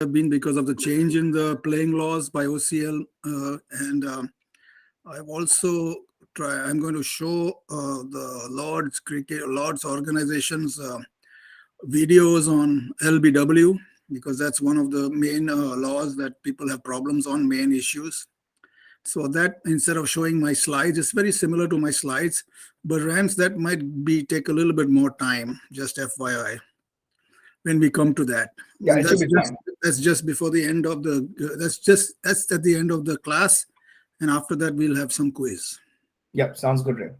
have been because of the change in the playing laws by OCL, and I've also I'm going to show the Lord's organization's videos on LBW, because that's one of the main laws that people have problems on, main issues. So that, instead of showing my slides, it's very similar to my slides, but Rams, that might be take a little bit more time, just FYI, when we come to that. Yeah, And it should be fine. that's just before the end of the that's at the end of the class, and after that we'll have some quiz. Yep, sounds good, Ray.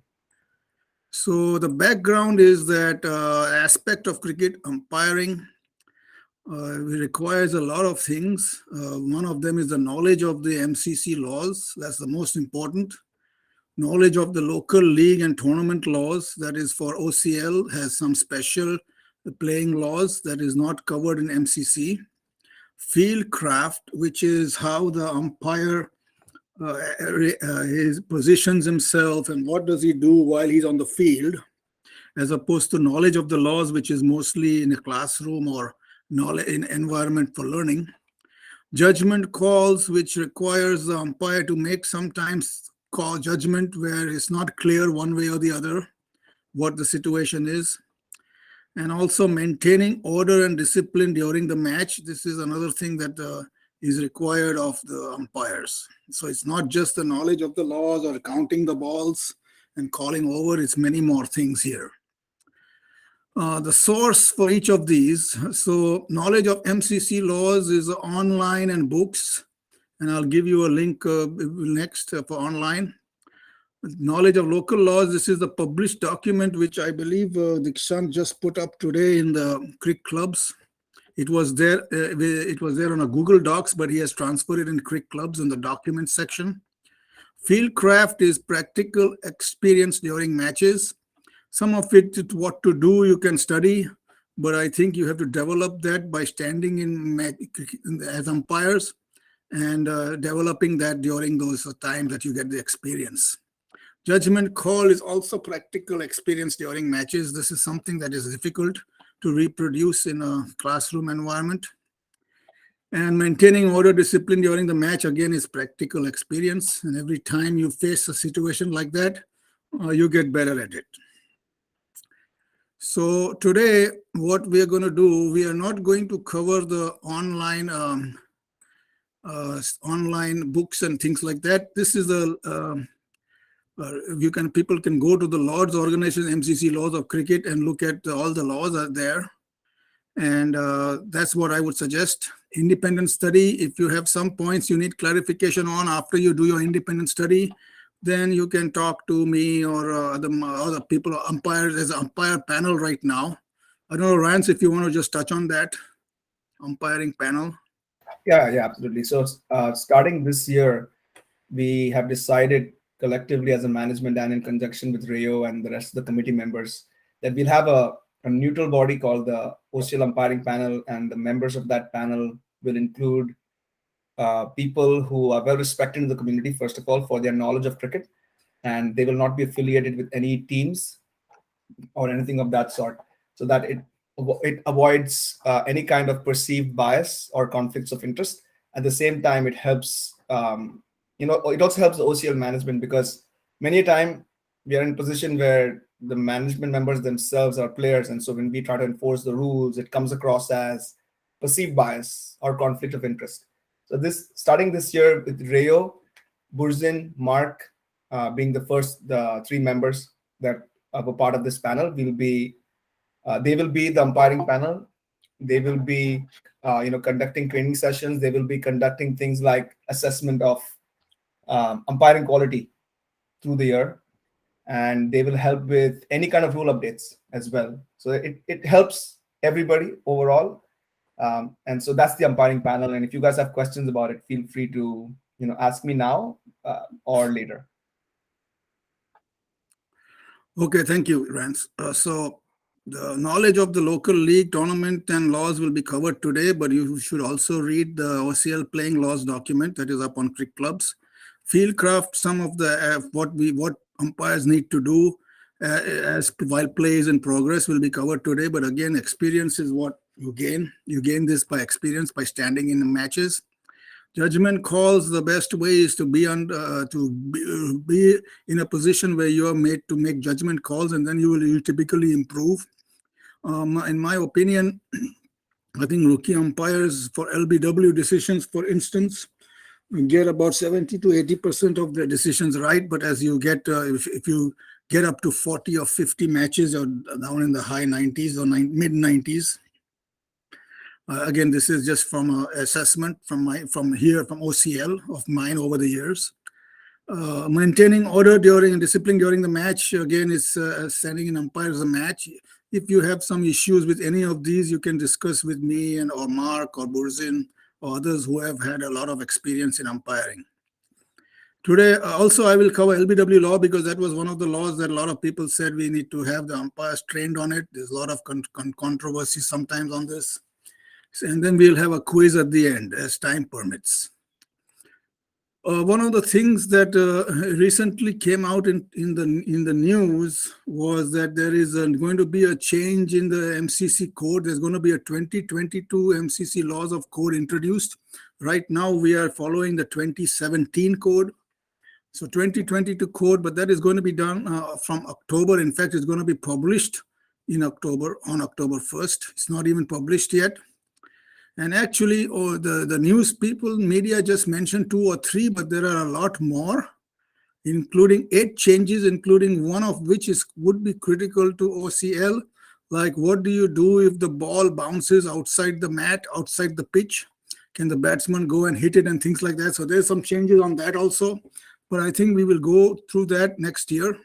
So the background is that aspect of cricket, umpiring, requires a lot of things. One of them is the knowledge of the MCC laws. That's the most important. Knowledge of the local league and tournament laws. That is, for OCL, has some special playing laws that is not covered in MCC. Field craft, which is how the umpire positions himself and what does he do while he's on the field, as opposed to knowledge of the laws, which is mostly in a classroom or knowledge in environment for learning. Judgment calls, which requires the umpire to make sometimes call judgment where it's not clear one way or the other what the situation is. And also maintaining order and discipline during the match. This is another thing that is required of the umpires. So it's not just the knowledge of the laws or counting the balls and calling over, it's many more things here. The source for each of these. So knowledge of MCC laws is online and books, and I'll give you a link next for online. Knowledge of local laws, this is the published document which I believe Dikshant just put up today in the Crick Clubs. It was there on a Google Docs, but he has transferred it in Crick Clubs in the document section. Fieldcraft is practical experience during matches. Some of it, what to do, you can study, but I think you have to develop that by standing as umpires and developing that during those times that you get the experience. Judgment call is also practical experience during matches. This is something that is difficult to reproduce in a classroom environment. And maintaining order, discipline during the match, again, is practical experience. And every time you face a situation like that, you get better at it. So today, what we are going to do, we are not going to cover the online books and things like that. This is the people can go to the Lord's organization, MCC laws of cricket, and look at all the laws are there. And that's what I would suggest. Independent study, if you have some points you need clarification on after you do your independent study, then you can talk to me or other people, umpires. There's an umpire panel right now. I don't know, Rance, if you want to just touch on that, umpiring panel. Yeah, absolutely. So starting this year, we have decided collectively as a management and in conjunction with Raiyo and the rest of the committee members that we'll have a neutral body called the OCL umpiring panel, and the members of that panel will include people who are well respected in the community, first of all, for their knowledge of cricket, and they will not be affiliated with any teams or anything of that sort, so that it avoids any kind of perceived bias or conflicts of interest. At the same time, it helps, it also helps the OCL management, because many a time we are in a position where the management members themselves are players, and so when we try to enforce the rules, it comes across as perceived bias or conflict of interest. So starting this year with Raiyo, Burzin, Mark being the three members that were part of this panel, they will be the umpiring panel. They will be conducting training sessions. They will be conducting things like assessment of umpiring quality through the year, and they will help with any kind of rule updates as well. So it helps everybody overall. And so that's the umpiring panel. And if you guys have questions about it, feel free to ask me now or later. Okay, thank you, Rance. So the knowledge of the local league, tournament, and laws will be covered today, but you should also read the OCL playing laws document that is up on Crick Clubs. Fieldcraft, some of the what umpires need to do while play is in progress will be covered today. But again, experience is what You gain this by experience, by standing in the matches. Judgment calls, the best way is to be in a position where you are made to make judgment calls, and then you typically improve. In my opinion, I think rookie umpires for LBW decisions, for instance, get about 70 to 80% of the decisions right. But as you get, if you get up to 40 or 50 matches, or down in the high 90s or mid 90s, again, this is just from an assessment from OCL of mine over the years. Maintaining order during discipline during the match, again, is standing in umpires a match. If you have some issues with any of these, you can discuss with me or Mark or Burzin or others who have had a lot of experience in umpiring. Today, also, I will cover LBW law, because that was one of the laws that a lot of people said we need to have the umpires trained on it. There's a lot of controversy sometimes on this. And then we'll have a quiz at the end as time permits. One of the things that recently came out in the news was that there is going to be a change in the MCC code. There's going to be a 2022 MCC laws of code introduced. Right now, we are following the 2017 code. So 2022 code, but that is going to be done from October. In fact, it's going to be published in October, on October 1st. It's not even published yet. And actually, the news people, media just mentioned 2 or 3, but there are a lot more, including 8 changes, including one of which would be critical to OCL. Like, what do you do if the ball bounces outside the mat, outside the pitch? Can the batsman go and hit it and things like that? So there's some changes on that also. But I think we will go through that next year.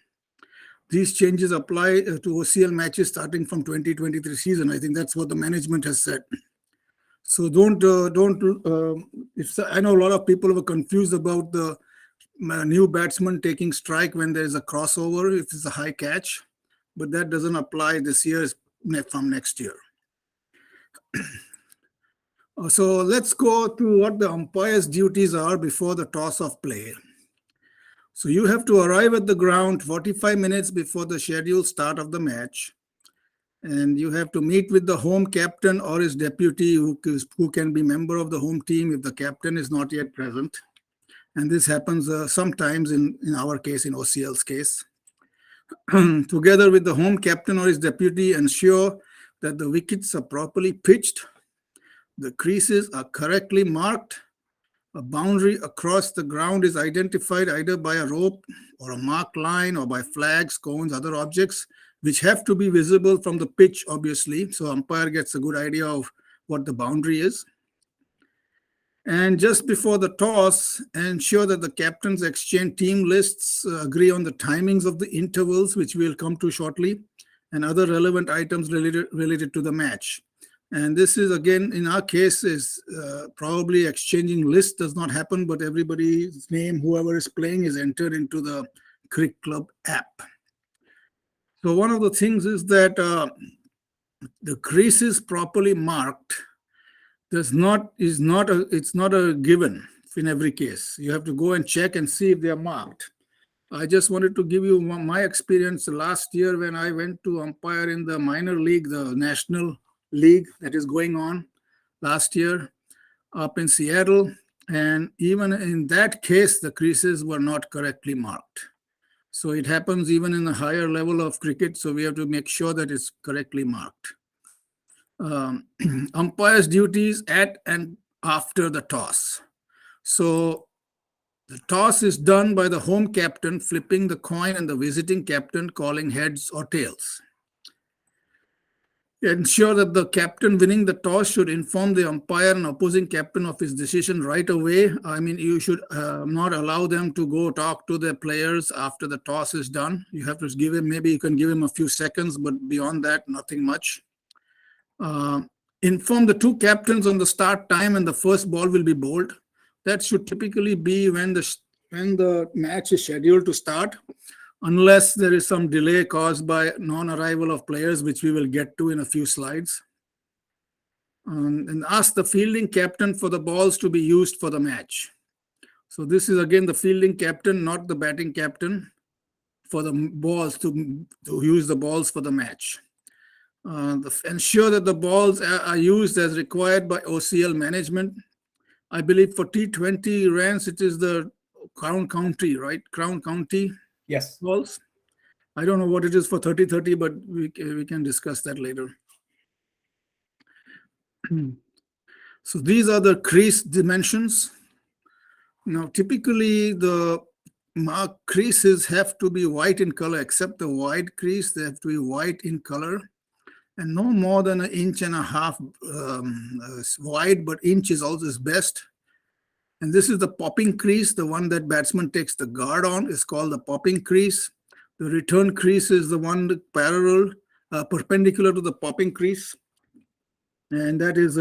These changes apply to OCL matches starting from 2023 season. I think that's what the management has said. So I know a lot of people were confused about the new batsman taking strike when there is a crossover, if it's a high catch, but that doesn't apply this year, from next year. So let's go to what the umpire's duties are before the toss of play. So you have to arrive at the ground 45 minutes before the scheduled start of the match. And you have to meet with the home captain or his deputy, who can be member of the home team if the captain is not yet present. And this happens sometimes in our case, in OCL's case. Together with the home captain or his deputy, ensure that the wickets are properly pitched, the creases are correctly marked, a boundary across the ground is identified either by a rope or a marked line or by flags, cones, other objects, which have to be visible from the pitch, obviously. So umpire gets a good idea of what the boundary is. And just before the toss, ensure that the captains exchange team lists, agree on the timings of the intervals, which we'll come to shortly, and other relevant items related to the match. And this is, again, in our case, is probably exchanging lists does not happen, but everybody's name, whoever is playing, is entered into the Cricket Club app. So one of the things is that the creases properly marked it's not a given in every case. You have to go and check and see if they are marked. I just wanted to give you my experience last year when I went to umpire in the minor league, the national league that is going on last year up in Seattle. And even in that case, the creases were not correctly marked. So it happens even in a higher level of cricket. So we have to make sure that it's correctly marked. Umpire's duties at and after the toss. So the toss is done by the home captain flipping the coin and the visiting captain calling heads or tails. Ensure that the captain winning the toss should inform the umpire and opposing captain of his decision right away. I mean, you should not allow them to go talk to their players after the toss is done. You have to give him, maybe you can give him a few seconds, but beyond that, nothing much. Inform the 2 captains on the start time and the first ball will be bowled. That should typically be when the match is scheduled to start, unless there is some delay caused by non-arrival of players, which we will get to in a few slides. And ask the fielding captain for the balls to be used for the match. So this is again the fielding captain, not the batting captain, for the balls to use the balls for the match. Ensure that the balls are used as required by OCL management. I believe for T20 runs, it is the Crown County, right? Crown County Yes. balls. I don't know what it is for 30-30, but we can discuss that later. So these are the crease dimensions. Now, typically the mark creases have to be white in color, except the wide crease, they have to be white in color, and no more than 1.5 inches wide, but inch is always best. And this is the popping crease, the one that batsman takes the guard on is called the popping crease. The return crease is the one parallel, perpendicular to the popping crease. And that is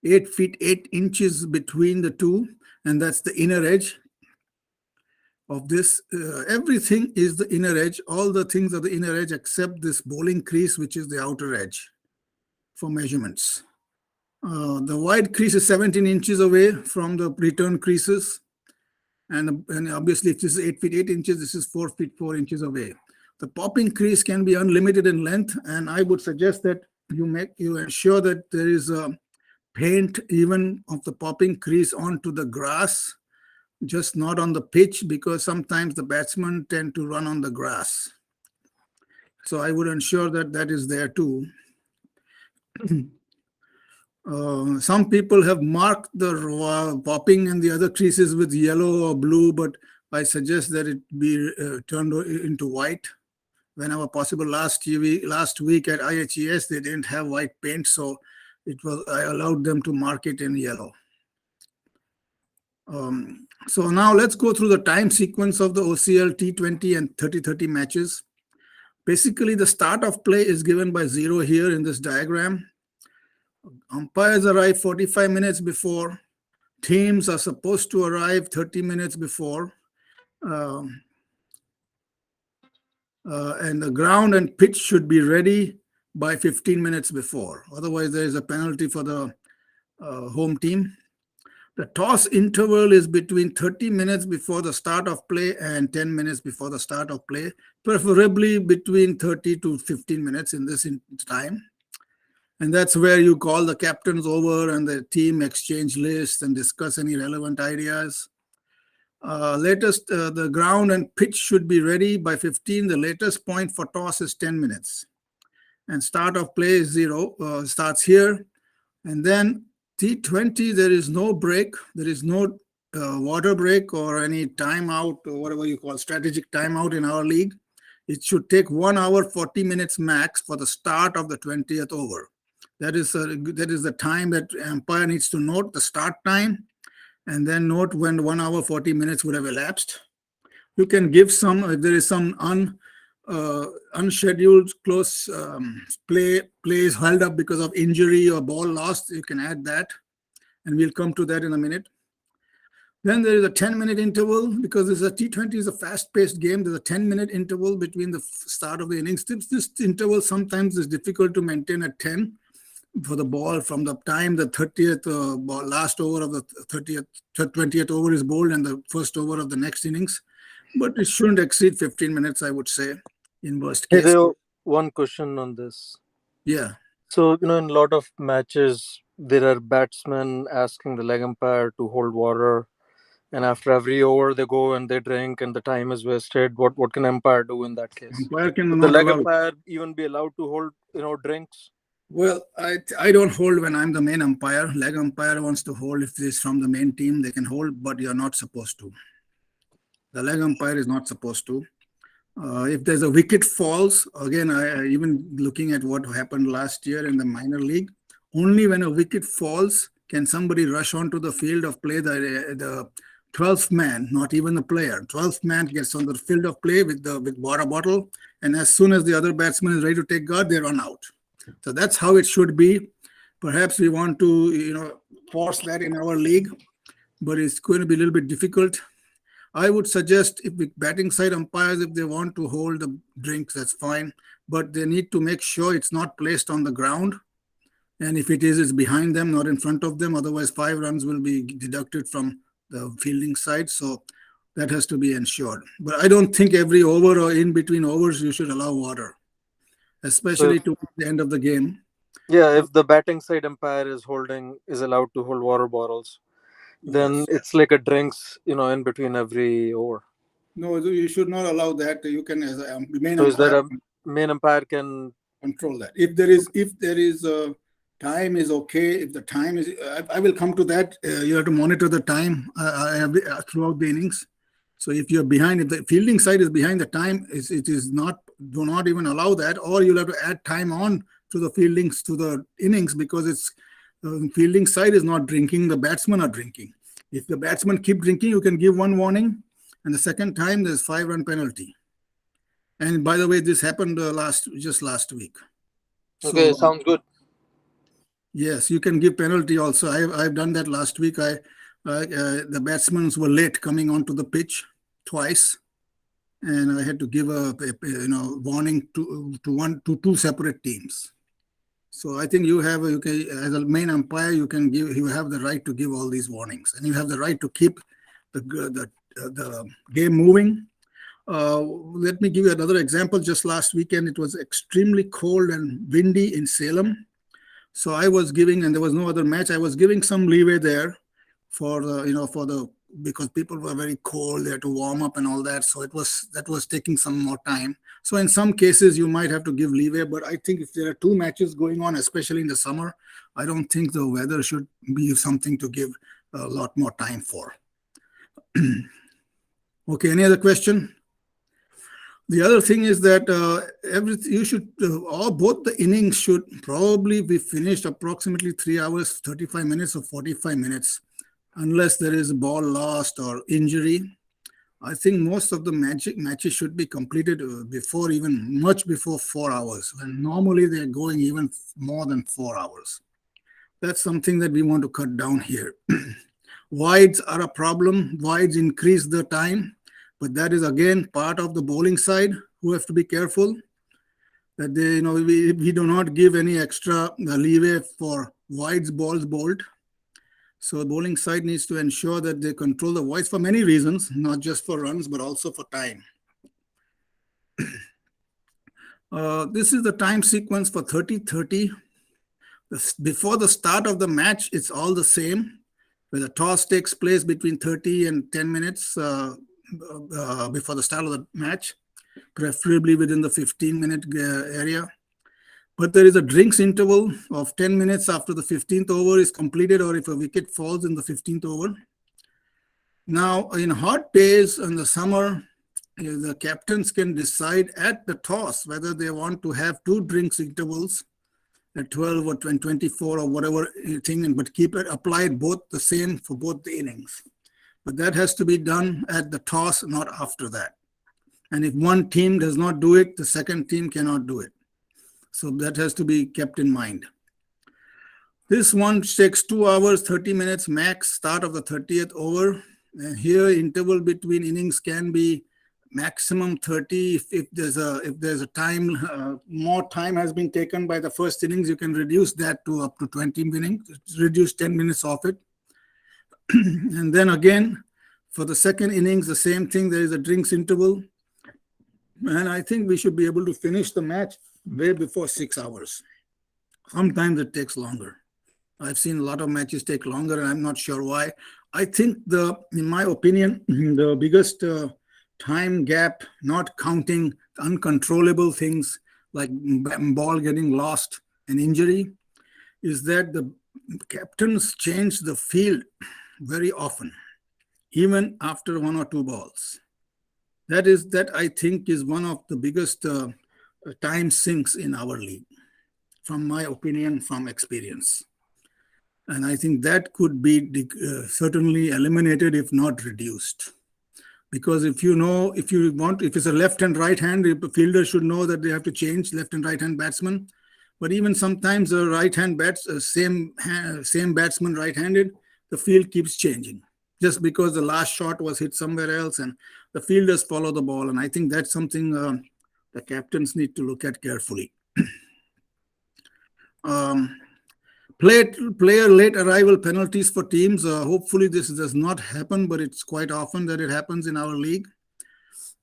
8 feet 8 inches between the two. And that's the inner edge of this. Everything is the inner edge. All the things are the inner edge except this bowling crease, which is the outer edge for measurements. The wide crease is 17 inches away from the return creases. And obviously, if this is 8 feet 8 inches, this is 4 feet 4 inches away. The popping crease can be unlimited in length, and I would suggest that you ensure that there is a paint even of the popping crease onto the grass, just not on the pitch, because sometimes the batsmen tend to run on the grass. So I would ensure that that is there too. Some people have marked the popping and the other creases with yellow or blue, but I suggest that it be turned into white whenever possible. Last week at IHES, they didn't have white paint, so I allowed them to mark it in yellow. So now let's go through the time sequence of the OCL T20 and 30-30 matches. Basically, the start of play is given by 0 here in this diagram. Umpires arrive 45 minutes before. Teams are supposed to arrive 30 minutes before. And the ground and pitch should be ready by 15 minutes before. Otherwise, there is a penalty for the home team. The toss interval is between 30 minutes before the start of play and 10 minutes before the start of play, preferably between 30 to 15 minutes in this time. And that's where you call the captains over and the team exchange lists and discuss any relevant ideas. The ground and pitch should be ready by 15. The latest point for toss is 10 minutes. And start of play is 0, starts here. And then T20, there is no break. There is no water break or any timeout or whatever you call strategic timeout in our league. It should take 1 hour, 40 minutes max for the start of the 20th over. That is the time that umpire needs to note the start time and then note when 1 hour, 40 minutes would have elapsed. You can give some, if there is some unscheduled close plays held up because of injury or ball lost, you can add that. And we'll come to that in a minute. Then there is a 10-minute interval because this is a T20 is a fast-paced game. There's a 10-minute interval between the start of the innings. This interval sometimes is difficult to maintain at 10 for the ball from the time the 30th last over of the 20th over is bowled and the first over of the next innings. But it shouldn't exceed 15 minutes, I would say, in worst case. Hey, one question on this. Yeah. So, in a lot of matches, there are batsmen asking the leg umpire to hold water. And after every over, they go and they drink and the time is wasted. What can umpire do in that case? Umpire can Would the leg umpire even be allowed to hold, drinks? Well, I don't hold when I'm the main umpire. Leg umpire wants to hold. If it's from the main team, they can hold, but you're not supposed to. The leg umpire is not supposed to. If there's a wicket falls, again, even looking at what happened last year in the minor league, only when a wicket falls can somebody rush onto the field of play. The 12th man, not even the player, 12th man gets on the field of play with water bottle, and as soon as the other batsman is ready to take guard, they run out. So that's how it should be. Perhaps we want to, force that in our league, but it's going to be a little bit difficult. I would suggest if the batting side umpires, if they want to hold the drinks, that's fine, but they need to make sure it's not placed on the ground. And if it is, it's behind them, not in front of them. Otherwise, 5 runs will be deducted from the fielding side. So that has to be ensured. But I don't think every over or in between overs, you should allow water. So especially towards the end of the game. yeah, if the batting side umpire is allowed to hold water bottles, then Yes. it's like a drinks, in between every over. No, you should not allow that. You can, as a main So is that umpire, a main umpire can? control that. If there is a time is okay. If the time is, I will come to that. You have to monitor the time throughout the innings. So if you're behind, if the fielding side is behind the time, it is not. Do not even allow that, or you'll have to add time on to the fieldings to the innings because it's fielding side is not drinking. The batsmen are drinking. If the batsmen keep drinking, you can give one warning, and the second time there's 5-run penalty. And by the way, this happened just last week. Okay, So sounds good. yes, you can give penalty also. I've done that last week. The batsmen were late coming onto the pitch twice, and I had to give a warning to two separate teams. So I think you can, as a main umpire, you have the right to give all these warnings, and you have the right to keep the game moving. Let me give you another example. Just last weekend, it was extremely cold and windy in Salem. So I was giving, and there was no other match. I was giving some leeway there for because people were very cold. They had to warm up and all that. So that was taking some more time. So in some cases, you might have to give leeway. But I think if there are two matches going on, especially in the summer, I don't think the weather should be something to give a lot more time for. Okay, any other question? The other thing is that both the innings should probably be finished approximately 3 hours, 35 minutes or 45 minutes, unless there is a ball lost or injury. I think most of the matches should be completed much before 4 hours, when normally they're going even more than 4 hours. That's something that we want to cut down here. Wides are a problem. Wides increase the time. But that is again part of the bowling side who have to be careful that we do not give any extra leeway for wides balls bowled. So the bowling side needs to ensure that they control the wides for many reasons, not just for runs, but also for time. This is the time sequence for 30-30. Before the start of the match, it's all the same, where the toss takes place between 30 and 10 minutes before the start of the match, preferably within the 15-minute area. But there is a drinks interval of 10 minutes after the 15th over is completed, or if a wicket falls in the 15th over. Now, in hot days in the summer, the captains can decide at the toss whether they want to have two drinks intervals at 12 or 24 or whatever thing, but keep it applied both the same for both the innings. But that has to be done at the toss, not after that. And if one team does not do it, the second team cannot do it. So that has to be kept in mind. This one takes 2 hours, 30 minutes max, start of the 30th over. And here, interval between innings can be maximum 30. If there's a time, more time has been taken by the first innings, you can reduce that to up to 20 minutes, reduce 10 minutes off it. And then again, for the second innings, the same thing. There is a drinks interval. And I think we should be able to finish the match way before 6 hours. Sometimes it takes longer. I've seen a lot of matches take longer, and I'm not sure why. I think in my opinion, the biggest time gap, not counting uncontrollable things like ball getting lost and injury, is that the captains change the field very often, even after 1 or 2 balls. That I think is one of the biggest time sinks in our league, from my opinion, from experience. And I think that could be certainly eliminated, if not reduced. Because if it's a left and right hand, a fielder should know that they have to change left and right hand batsman. But even sometimes the right hand same batsman right-handed, the field keeps changing just because the last shot was hit somewhere else, and the fielders follow the ball. And I think that's something the captains need to look at carefully. Player late arrival penalties for teams. Hopefully this does not happen, but it's quite often that it happens in our league.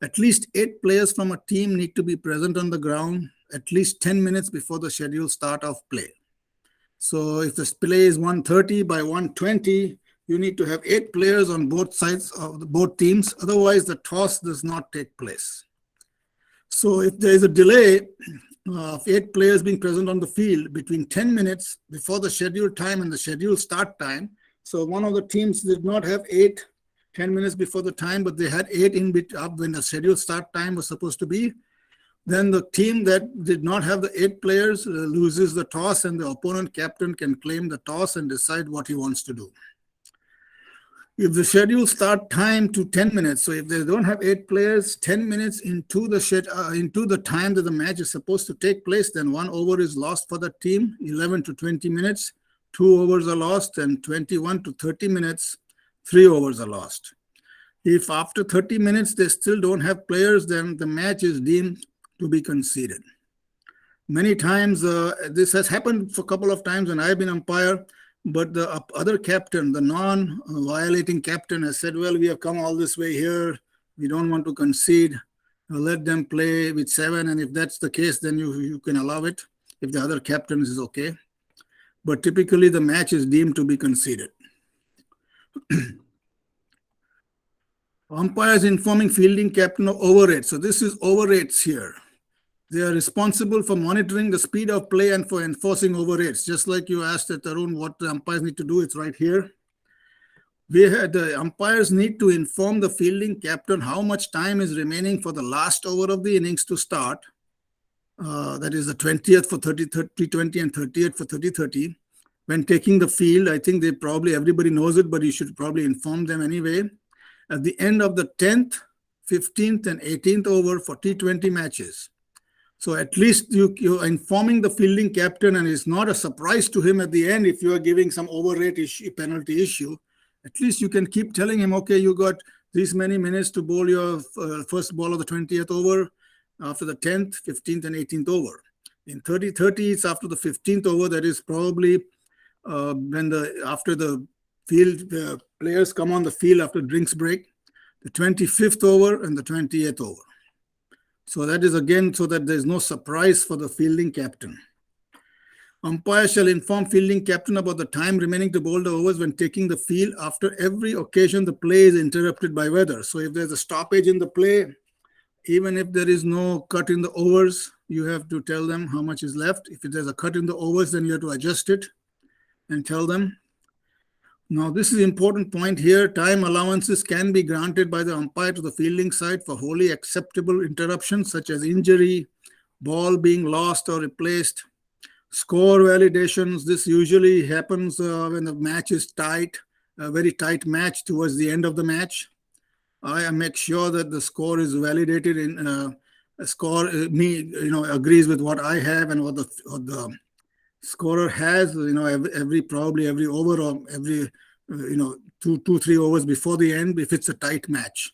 At least 8 players from a team need to be present on the ground at least 10 minutes before the scheduled start of play. So if the play is 1:30, by 1:20, you need to have 8 players on both sides of both teams. Otherwise, the toss does not take place. So if there is a delay of 8 players being present on the field between 10 minutes before the scheduled time and the scheduled start time, so one of the teams did not have 10 minutes before the time, but they had 8 in up when the scheduled start time was supposed to be, then the team that did not have the 8 players loses the toss, and the opponent captain can claim the toss and decide what he wants to do. If the schedule start time to 10 minutes, so if they don't have 8 players, 10 minutes into the time that the match is supposed to take place, then 1 over is lost for the team. 11 to 20 minutes, 2 overs are lost, and 21 to 30 minutes, 3 overs are lost. If after 30 minutes they still don't have players, then the match is deemed to be conceded. Many times this has happened for a couple of times when I've been umpire, but the other captain, the non-violating captain, has said, well, we have come all this way here. We don't want to concede. Let them play with 7. And if that's the case, then you can allow it if the other captain is okay. But typically, the match is deemed to be conceded. Umpires informing fielding captain of over rates. So this is over rates here. They are responsible for monitoring the speed of play and for enforcing over rates. Just like you asked at Tarun what the umpires need to do, it's right here. The umpires need to inform the fielding captain how much time is remaining for the last over of the innings to start. That is the 20th for 30-20 and 30th for 30-30. When taking the field, I think everybody knows it, but you should probably inform them anyway. At the end of the 10th, 15th, and 18th over for T20 matches. So at least you're informing the fielding captain, and it's not a surprise to him at the end if you are giving some overrate penalty issue. At least you can keep telling him, okay, you got these many minutes to bowl your first ball of the 20th over after the 10th, 15th, and 18th over. In 30-30, it's after the 15th over. That is probably after the field, the players come on the field after drinks break, the 25th over and the 28th over. So that is again so that there's no surprise for the fielding captain. Umpire shall inform fielding captain about the time remaining to bowl the overs when taking the field. After every occasion, the play is interrupted by weather. So if there's a stoppage in the play, even if there is no cut in the overs, you have to tell them how much is left. If there's a cut in the overs, then you have to adjust it and tell them. Now, this is an important point here. Time allowances can be granted by the umpire to the fielding side for wholly acceptable interruptions, such as injury, ball being lost or replaced, score validations. This usually happens when the match is tight, a very tight match towards the end of the match. I make sure that the score is validated in a score agrees with what I have and what the scorer has, probably every over or every, 2-3 overs before the end if it's a tight match.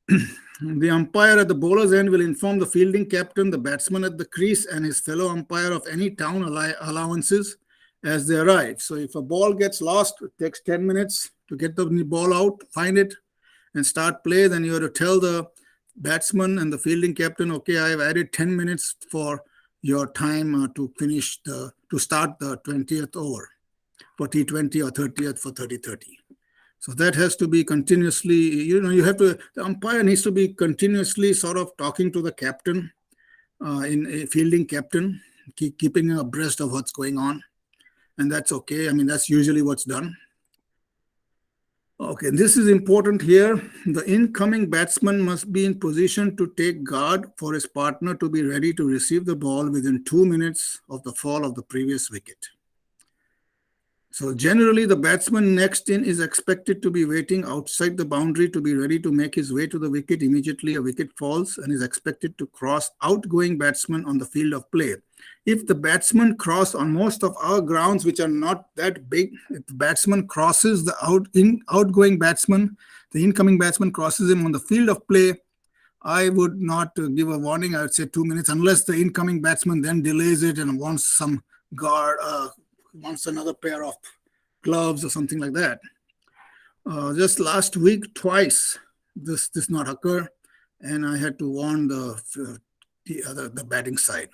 The umpire at the bowler's end will inform the fielding captain, the batsman at the crease, and his fellow umpire of any town allowances as they arrive. So if a ball gets lost, it takes 10 minutes to get the ball out, find it, and start play. Then you have to tell the batsman and the fielding captain, okay, I have added 10 minutes for your time to start the 20th over for T20 or 30th for 30-30. So that has to be continuously, the umpire needs to be continuously sort of talking to the captain, in a fielding captain, keeping him abreast of what's going on. And that's okay. I mean, that's usually what's done. Okay, this is important here. The incoming batsman must be in position to take guard for his partner to be ready to receive the ball within 2 minutes of the fall of the previous wicket. So generally, the batsman next in is expected to be waiting outside the boundary to be ready to make his way to the wicket immediately a wicket falls, and is expected to cross outgoing batsman on the field of play. If the batsman cross on most of our grounds, which are not that big, if the batsman crosses the outgoing batsman, the incoming batsman crosses him on the field of play, I would not give a warning. I would say 2 minutes, unless the incoming batsman then delays it and wants some guard, wants another pair of gloves or something like that. Just last week, twice, this did not occur, and I had to warn the the batting side.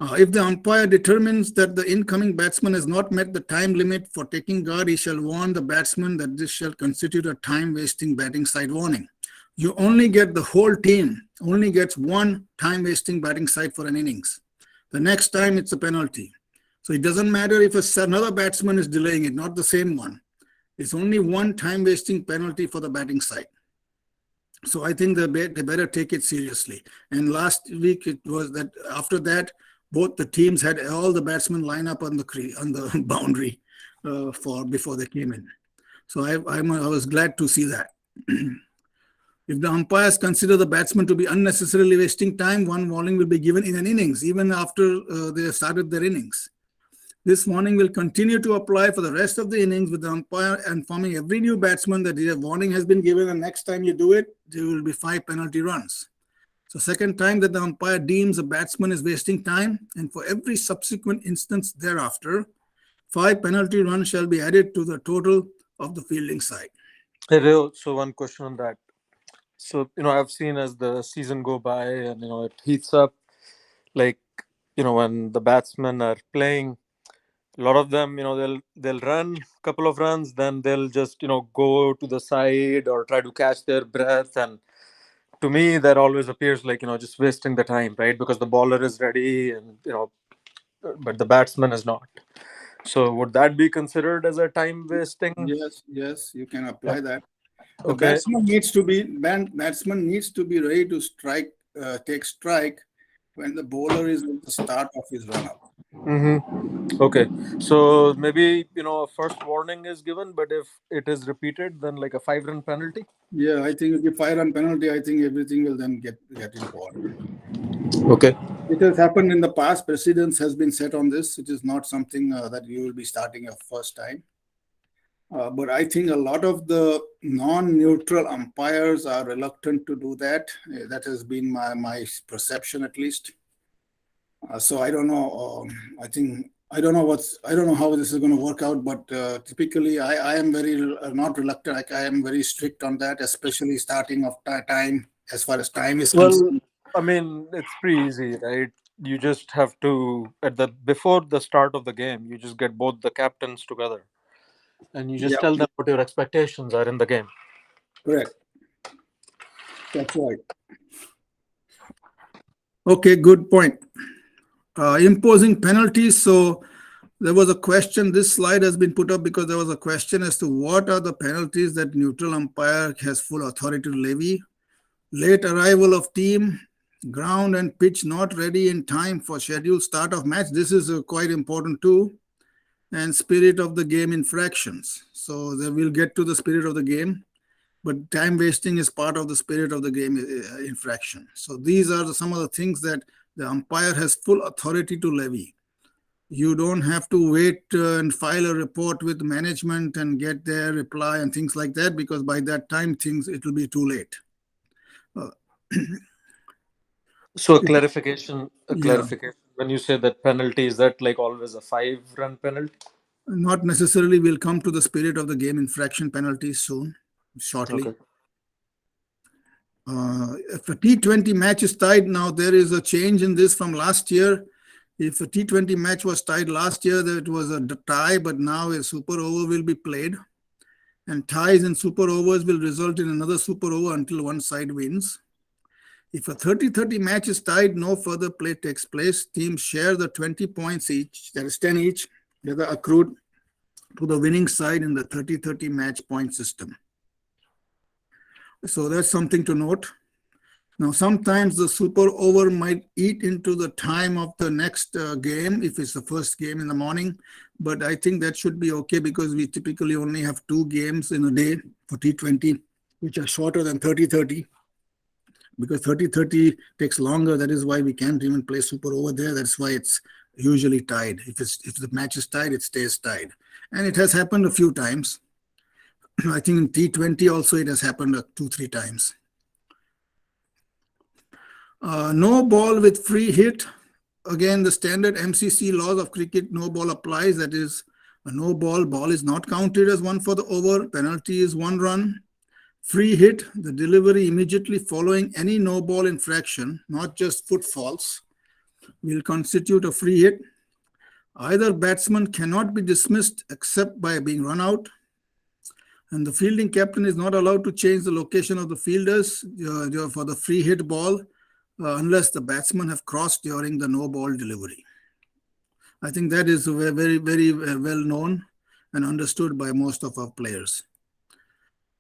If the umpire determines that the incoming batsman has not met the time limit for taking guard, he shall warn the batsman that this shall constitute a time-wasting batting side warning. You only get the whole team, only gets one time-wasting batting side for an innings. The next time it's a penalty. So it doesn't matter if another batsman is delaying it, not the same one. It's only one time-wasting penalty for the batting side. So I think they better take it seriously. And last week it was that after that, both the teams had all the batsmen line up on the boundary before they came in. So I was glad to see that. If the umpires consider the batsman to be unnecessarily wasting time, one warning will be given in an innings, even after they have started their innings. This warning will continue to apply for the rest of the innings, with the umpire informing every new batsman that the warning has been given, and next time you do it, there will be 5 penalty runs. So second time that the umpire deems a batsman is wasting time, and for every subsequent instance thereafter, 5 penalty runs shall be added to the total of the fielding side. Hey, Raiyo, so one question on that. So, I've seen as the season go by and, it heats up, like, when the batsmen are playing, a lot of them, they'll run a couple of runs, then they'll just, go to the side or try to catch their breath. And to me, that always appears like, just wasting the time, right? Because the bowler is ready and, but the batsman is not. So would that be considered as a time wasting? Yes, you can apply that. The Okay. batsman needs to be ready to take strike when the bowler is at the start of his run-up. Mm-hmm. Okay. So maybe, a first warning is given, but if it is repeated, then like a 5-run penalty? Yeah, I think if you 5-run penalty, I think everything will then get involved. Okay. It has happened in the past. Precedence has been set on this. It is not something that you will be starting a first time. But I think a lot of the non-neutral umpires are reluctant to do that. That has been my perception, at least. So I don't know. I don't know how this is going to work out. But typically, I am very not reluctant. I am very strict on that, especially starting of time. As far as time is concerned. I mean, it's pretty easy, right? You just have to before the start of the game, you just get both the captains together, and you just tell them what your expectations are in the game. Correct. That's right. Okay, good point. Imposing penalties. So there was a question. This slide has been put up because there was a question as to what are the penalties that neutral umpire has full authority to levy. Late arrival of team, ground and pitch not ready in time for scheduled start of match. This is quite important too. And spirit of the game infractions. So they will get to the spirit of the game, but time wasting is part of the spirit of the game infraction. So these are some of the things that the umpire has full authority to levy. You don't have to wait and file a report with management and get their reply and things like that, because by that time it will be too late. So a clarification. Yeah. When you say that penalty, is that like always a 5-run penalty? Not necessarily. We'll come to the spirit of the game infraction penalties shortly. Okay. If a T20 match is tied, now there is a change in this from last year. If a T20 match was tied last year, it was a tie, but now a super over will be played. And ties in super overs will result in another super over until one side wins. If a 30-30 match is tied, no further play takes place. Teams share the 20 points each, that is 10 each, that are accrued to the winning side in the 30-30 match point system. So that's something to note. Now, sometimes the super over might eat into the time of the next game if it's the first game in the morning. But I think that should be okay, because we typically only have 2 games in a day for T20, which are shorter than 30-30. Because 30-30 takes longer. That is why we can't even play super over there. That's why it's usually tied. If the match is tied, it stays tied. And it has happened a few times. I think in T20 also it has happened 2-3 times. No ball with free hit. Again, the standard MCC laws of cricket, no ball applies. That is, a no ball is not counted as one for the over. Penalty is 1 run. Free hit, the delivery immediately following any no ball infraction, not just footfalls, will constitute a free hit. Either batsman cannot be dismissed except by being run out, and the fielding captain is not allowed to change the location of the fielders for the free hit ball unless the batsmen have crossed during the no ball delivery. I think that is very, very well known and understood by most of our players.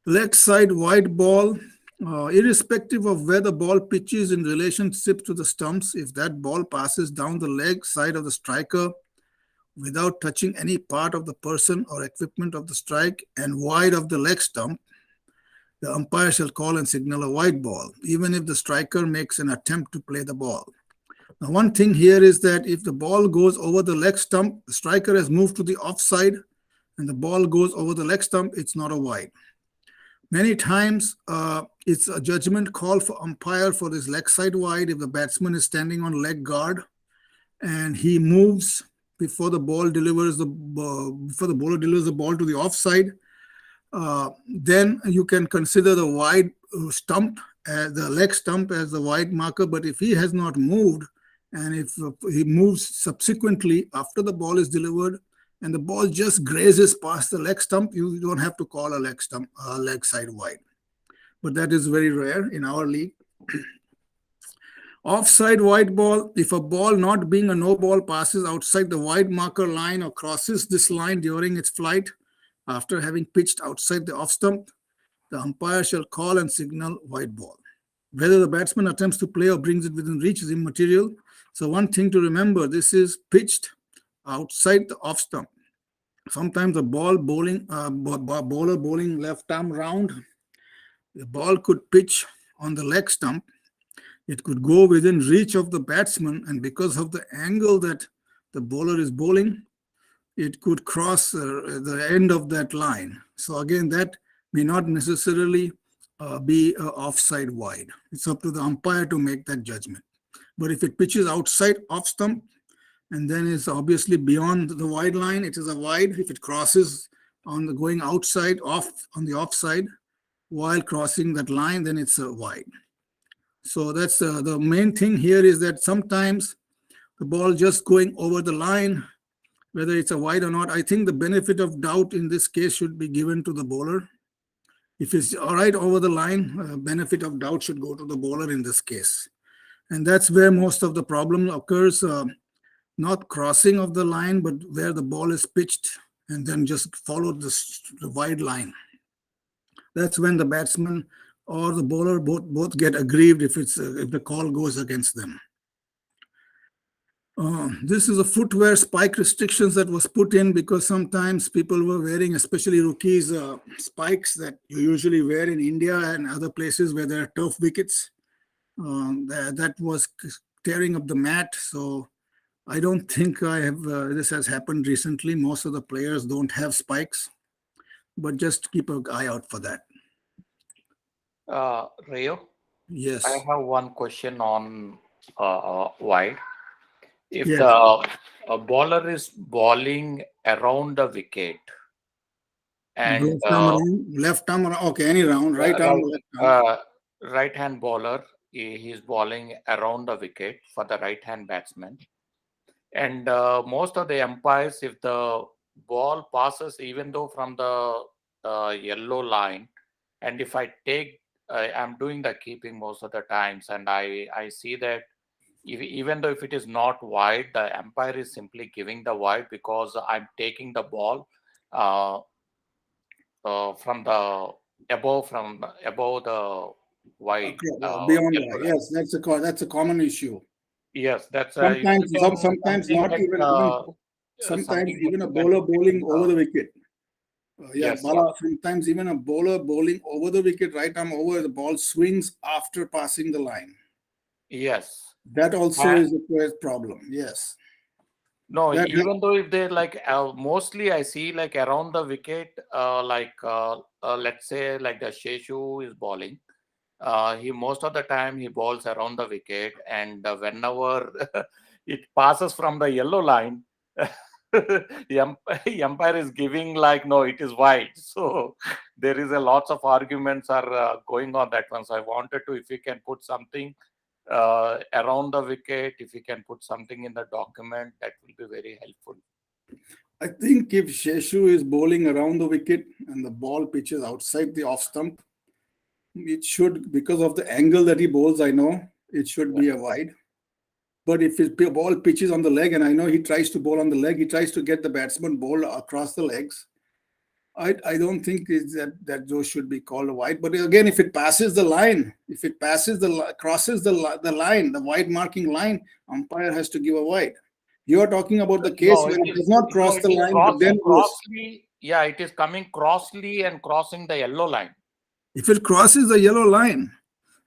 Leg side wide ball, irrespective of where the ball pitches in relationship to the stumps, if that ball passes down the leg side of the striker without touching any part of the person or equipment of the strike and wide of the leg stump, the umpire shall call and signal a wide ball, even if the striker makes an attempt to play the ball. Now, one thing here is that if the ball goes over the leg stump, the striker has moved to the offside, and the ball goes over the leg stump, it's not a wide. Many times, it's a judgment call for umpire for this leg side wide if the batsman is standing on leg guard and he moves before the ball delivers before the bowler delivers the ball to the offside. Then you can consider the wide stump, the leg stump as the wide marker. But if he has not moved, and if he moves subsequently after the ball is delivered, and the ball just grazes past the leg stump, you don't have to call a leg side wide. But that is very rare in our league. Offside wide ball, if a ball not being a no ball passes outside the wide marker line or crosses this line during its flight after having pitched outside the off stump, the umpire shall call and signal wide ball. Whether the batsman attempts to play or brings it within reach is immaterial. So one thing to remember, this is pitched outside the off stump. Sometimes the bowler bowling left arm round, the ball could pitch on the leg stump. It could go within reach of the batsman, and because of the angle that the bowler is bowling, it could cross the end of that line. So again, that may not necessarily be offside wide. It's up to the umpire to make that judgment. But if it pitches outside off stump and then is obviously beyond the wide line, it is a wide. If it crosses on the going outside off on the offside while crossing that line, then it's a wide. So that's the main thing here is that sometimes the ball just going over the line, whether it's a wide or not, I think the benefit of doubt in this case should be given to the bowler. If it's all right over the line, benefit of doubt should go to the bowler in this case. And that's where most of the problem occurs, not crossing of the line, but where the ball is pitched and then just follow the wide line. That's when the batsman or the bowler both get aggrieved if the call goes against them. This is a footwear spike restrictions that was put in because sometimes people were wearing, especially rookies, spikes that you usually wear in India and other places where there are turf wickets. That was tearing up the mat. So I don't think this has happened recently. Most of the players don't have spikes, but just keep an eye out for that. Rayo, Yes. I have one question on wide. If Yes. the bowler is bowling around the wicket and left arm around, okay, any round, right arm, left arm. right hand bowler, he's bowling around the wicket for the right hand batsman. And most of the umpires, if the ball passes even though from the yellow line, and if I take, I'm doing the keeping most of the times, and I see that even though if it is not wide, the umpire is simply giving the wide because I'm taking the ball from the above the wide. Okay, beyond that, yes, that's a common issue. Yes, that's sometimes not even sometimes even a bowler bowling over the wicket. Yes. Sometimes even a bowler bowling over the wicket, right arm over, the ball swings after passing the line. Yes. That also is a problem. Yes. No, even though if they mostly I see like around the wicket, let's say like the Sheshu is bowling. He most of the time he bowls around the wicket, and whenever it passes from the yellow line, umpire is giving like, no, it is wide. So there is a lots of arguments are going on that one. So I wanted to, if you can put something around the wicket, if you can put something in the document, that will be very helpful. I think if Sheshu is bowling around the wicket and the ball pitches outside the off stump, it should, because of the angle that he bowls, I know it should be a wide. But if his ball pitches on the leg, and I know he tries to bowl on the leg, he tries to get the batsman ball across the legs. I don't think that those should be called a wide. But again, if it passes the line, if it crosses the line, the wide marking line, umpire has to give a wide. You are talking about the case No, when it does not cross the line, but then goes. Yeah, it is coming crossly and crossing the yellow line. If it crosses the yellow line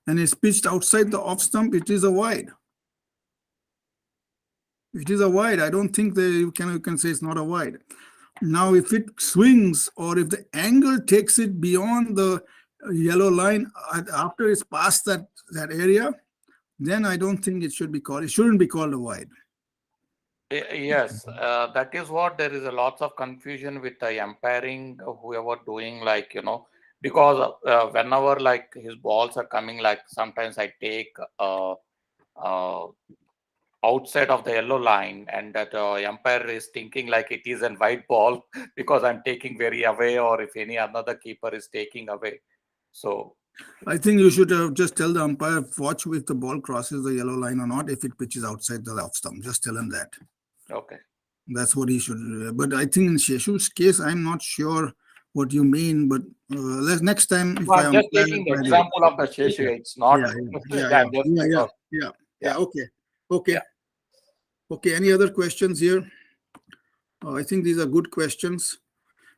and is pitched outside the off stump, it is a wide. It is a wide. I don't think that you can say it's not a wide. Now, if it swings or if the angle takes it beyond the yellow line after it's past that area, then I don't think it should be called. It shouldn't be called a wide. Yes, that is what there is a lots of confusion with the umpiring, whoever doing like, because whenever like his balls are coming, like sometimes I take outside of the yellow line, and that umpire is thinking like it is a white ball because I'm taking very away, or if any another keeper is taking away. So I think you should just tell the umpire, watch if the ball crosses the yellow line or not, if it pitches outside the off stump. Just tell him that. okay. That's what he should. But I think in Sheshu's case, I'm not sure what you mean. But next time, if I'm just taking the example of the Sheshu. It's not. Yeah. Okay. Any other questions here? I think these are good questions.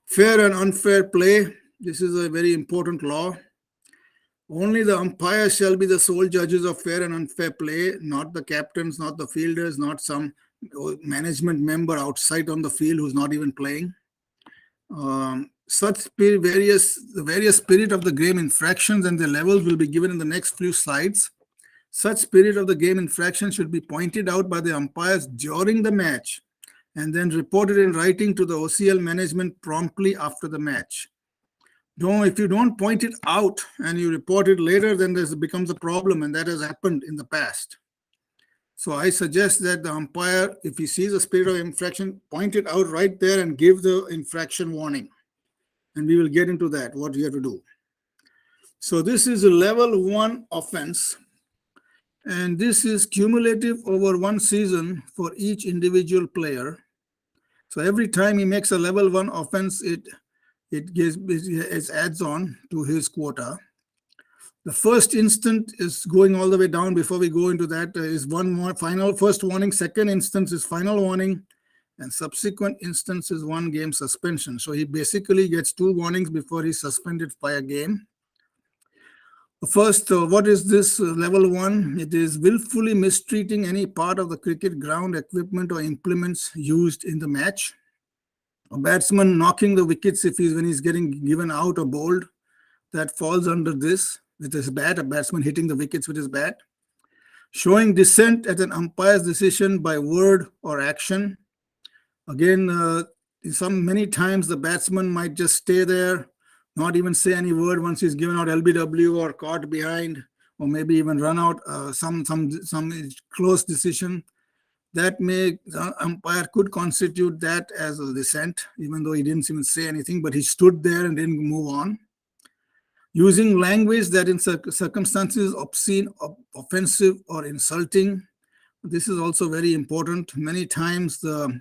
Fair and unfair play. This is a very important law. Only the umpires shall be the sole judges of fair and unfair play, not the captains, not the fielders, not some management member outside on the field who's not even playing. The various spirit of the game infractions and their levels will be given in the next few slides. Such spirit of the game infraction should be pointed out by the umpires during the match and then reported in writing to the OCL management promptly after the match. If you don't point it out and you report it later, then this becomes a problem, and that has happened in the past. So I suggest that the umpire, if he sees a spirit of infraction, point it out right there and give the infraction warning. And we will get into that, what you have to do. So this is a level 1 offense. And this is cumulative over one season for each individual player. So every time he makes a level 1 offense, it adds on to his quota. The first instant is going all the way down. Before we go into that, is one more final first warning. Second instance is final warning, and subsequent instance is 1 game suspension. So he basically gets 2 warnings before he's suspended by a game. First, what is this level 1? It is willfully mistreating any part of the cricket ground, equipment, or implements used in the match. A batsman knocking the wickets when he's getting given out or bowled, that falls under this with his bat, a batsman hitting the wickets with his bat. Showing dissent at an umpire's decision by word or action. Again, many times the batsman might just stay there, not even say any word once he's given out LBW or caught behind, or maybe even run out some close decision. That the umpire could constitute that as a dissent, even though he didn't even say anything, but he stood there and didn't move on. Using language that in circumstances obscene, offensive, or insulting. This is also very important. Many times the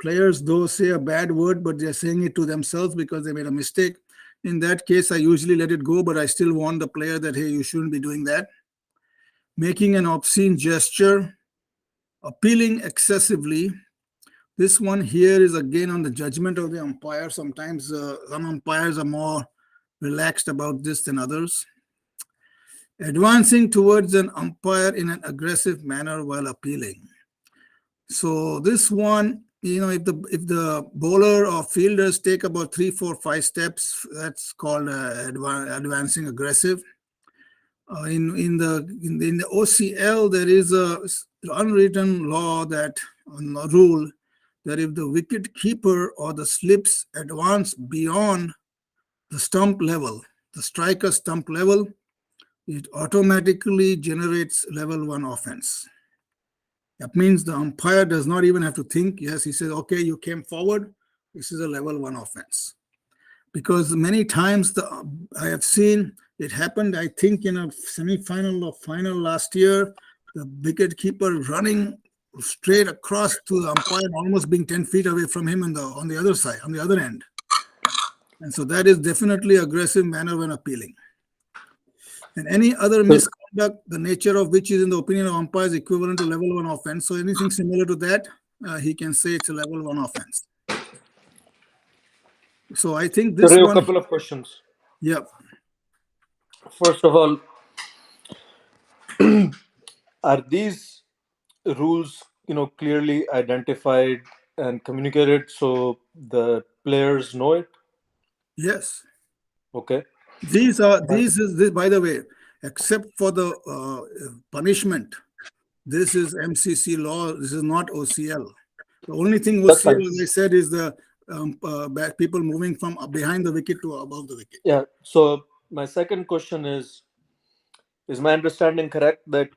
players, though, say a bad word, but they're saying it to themselves because they made a mistake. In that case, I usually let it go, but I still warn the player that, hey, you shouldn't be doing that. Making an obscene gesture. Appealing excessively. This one here is again on the judgment of the umpire. Sometimes some umpires are more relaxed about this than others. Advancing towards an umpire in an aggressive manner while appealing. So this one, if the bowler or fielders take about 3, 4, 5 steps, that's called advancing aggressive. In the OCL, there is a unwritten law rule that if the wicket keeper or the slips advance beyond the stump level, the striker stump level, it automatically generates level 1 offense. That means the umpire does not even have to think. Yes, he says, okay, you came forward. This is a level 1 offense. Because many times I have seen it happened, I think, in a semi-final or final last year, the wicket keeper running straight across to the umpire, almost being 10 feet away from him on the other side, on the other end. And so that is definitely aggressive manner when appealing. And any other misconduct, the nature of which is in the opinion of umpires equivalent to level 1 offense. So anything similar to that, he can say it's a level 1 offense. So I think this Raiyo, one. a couple of questions. Yep. First of all, are these rules, clearly identified and communicated so the players know it? Yes. Okay. This by the way, except for the punishment, this is MCC law. This is not OCL. The only thing OCL, as I said, is the people moving from behind the wicket to above the wicket. Yeah. So my second question is my understanding correct that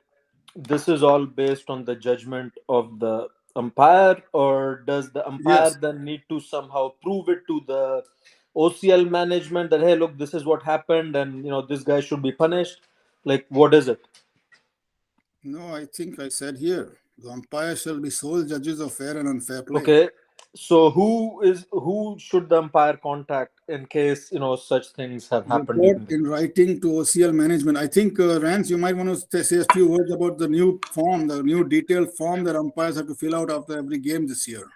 this is all based on the judgment of the umpire, or does the umpire then need to somehow prove it to the OCL management that, hey, look, this is what happened and this guy should be punished? Like, what is it? No, I think I said here, the umpire shall be sole judges of fair and unfair play. Okay. So who should the umpire contact in case such things have happened? Report in writing to OCL management. I think Rance, you might want to say a few words about the new form, the new detailed form that umpires have to fill out after every game this year.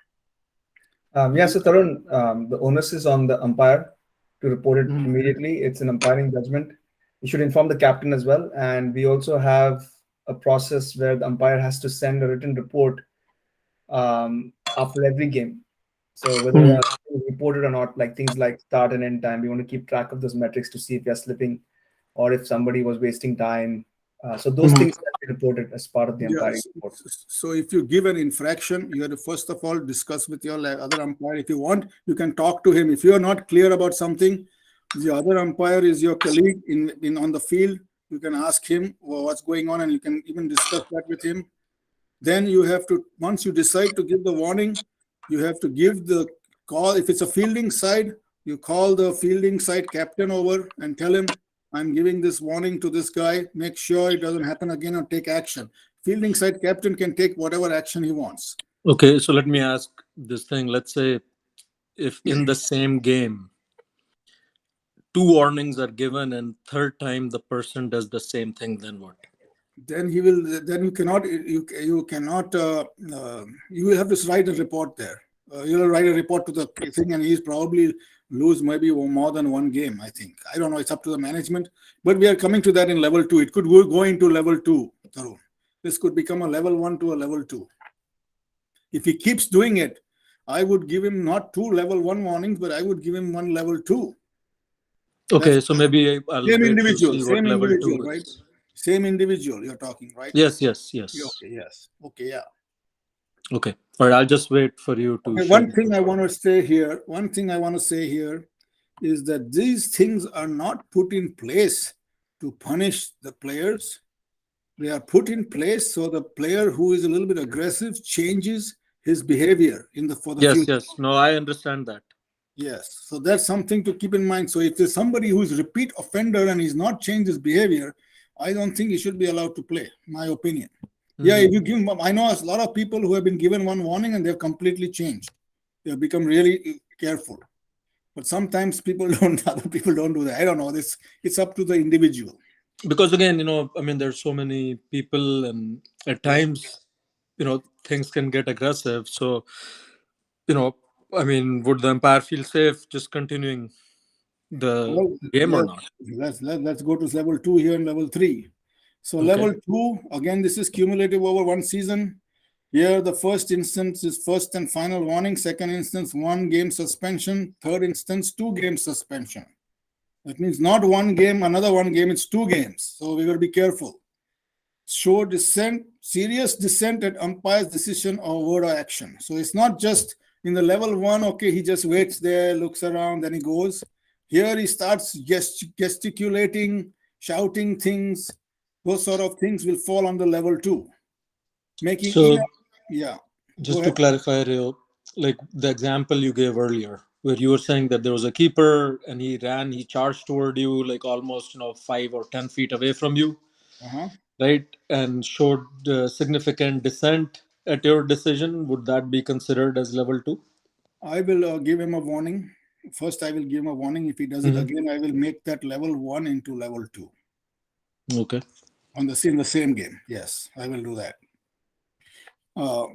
So Tarun, the onus is on the umpire to report it immediately. It's an umpiring judgment. You should inform the captain as well. And we also have a process where the umpire has to send a written report after every game. So whether it's reported or not, like things like start and end time, we want to keep track of those metrics to see if you're slipping or if somebody was wasting time. So those things have to be reported as part of the umpiring report. So if you give an infraction, you have to first of all discuss with your other umpire. If you want, you can talk to him. If you are not clear about something, the other umpire is your colleague in on the field. You can ask him what's going on, and you can even discuss that with him. Then you have to, once you decide to give the warning, you have to give the call. If it's a fielding side, you call the fielding side captain over and tell him, I'm giving this warning to this guy. Make sure it doesn't happen again or take action. Fielding side captain can take whatever action he wants. Okay, so let me ask this thing. Let's say if in the same game, 2 warnings are given and third time the person does the same thing, then what? Then he will. Then you cannot. You cannot. You will have to write a report there. You will write a report to the thing, and he's probably lose maybe more than one game. I think. I don't know. It's up to the management. But we are coming to that in level 2. It could go into level 2. Tarun. This could become a level 1 to a level 2. If he keeps doing it, I would give him not 2 level 1 warnings, but I would give him 1 level 2. Okay, so maybe I'll same wait individual, to see same what level individual, 2 right? is. Same individual you're talking, right? Yes. Okay, yes. Okay, yeah. Okay. All right, I'll just wait for you to share. One thing I want to say here is that these things are not put in place to punish the players. They are put in place so the player who is a little bit aggressive changes his behavior for the future. Yes. No, I understand that. Yes. So that's something to keep in mind. So if there's somebody who is repeat offender and he's not changed his behavior, I don't think he should be allowed to play, my opinion. Yeah, if you give him, I know a lot of people who have been given 1 warning and they've completely changed. They've become really careful. But sometimes other people don't do that. I don't know. It's up to the individual. Because again, there's so many people and at times, things can get aggressive. So, would the umpire feel safe just continuing the game or not? Let's go to level 2 here and level 3. So level 2, again, this is cumulative over 1 season. Here, the first instance is first and final warning. Second instance, 1 game suspension. Third instance, 2 game suspension. That means not 1 game, another 1 game, it's 2 games. So we got to be careful. Show dissent, serious dissent at umpire's decision or word or action. So it's not just In the level 1, okay, he just waits there, looks around, then he goes. Here he starts gesticulating, shouting things. Those sort of things will fall on the level 2. Making So yeah. just Go to ahead. clarify, Rio, like the example you gave earlier, where you were saying that there was a keeper and he charged toward you like almost 5 or 10 feet away from you, Uh-huh. right? And showed significant dissent at your decision. Would that be considered as level 2? I will give him a warning. First, I will give him a warning. If he does it again, I will make that level 1 into level 2 Okay. in the same game. Yes, I will do that.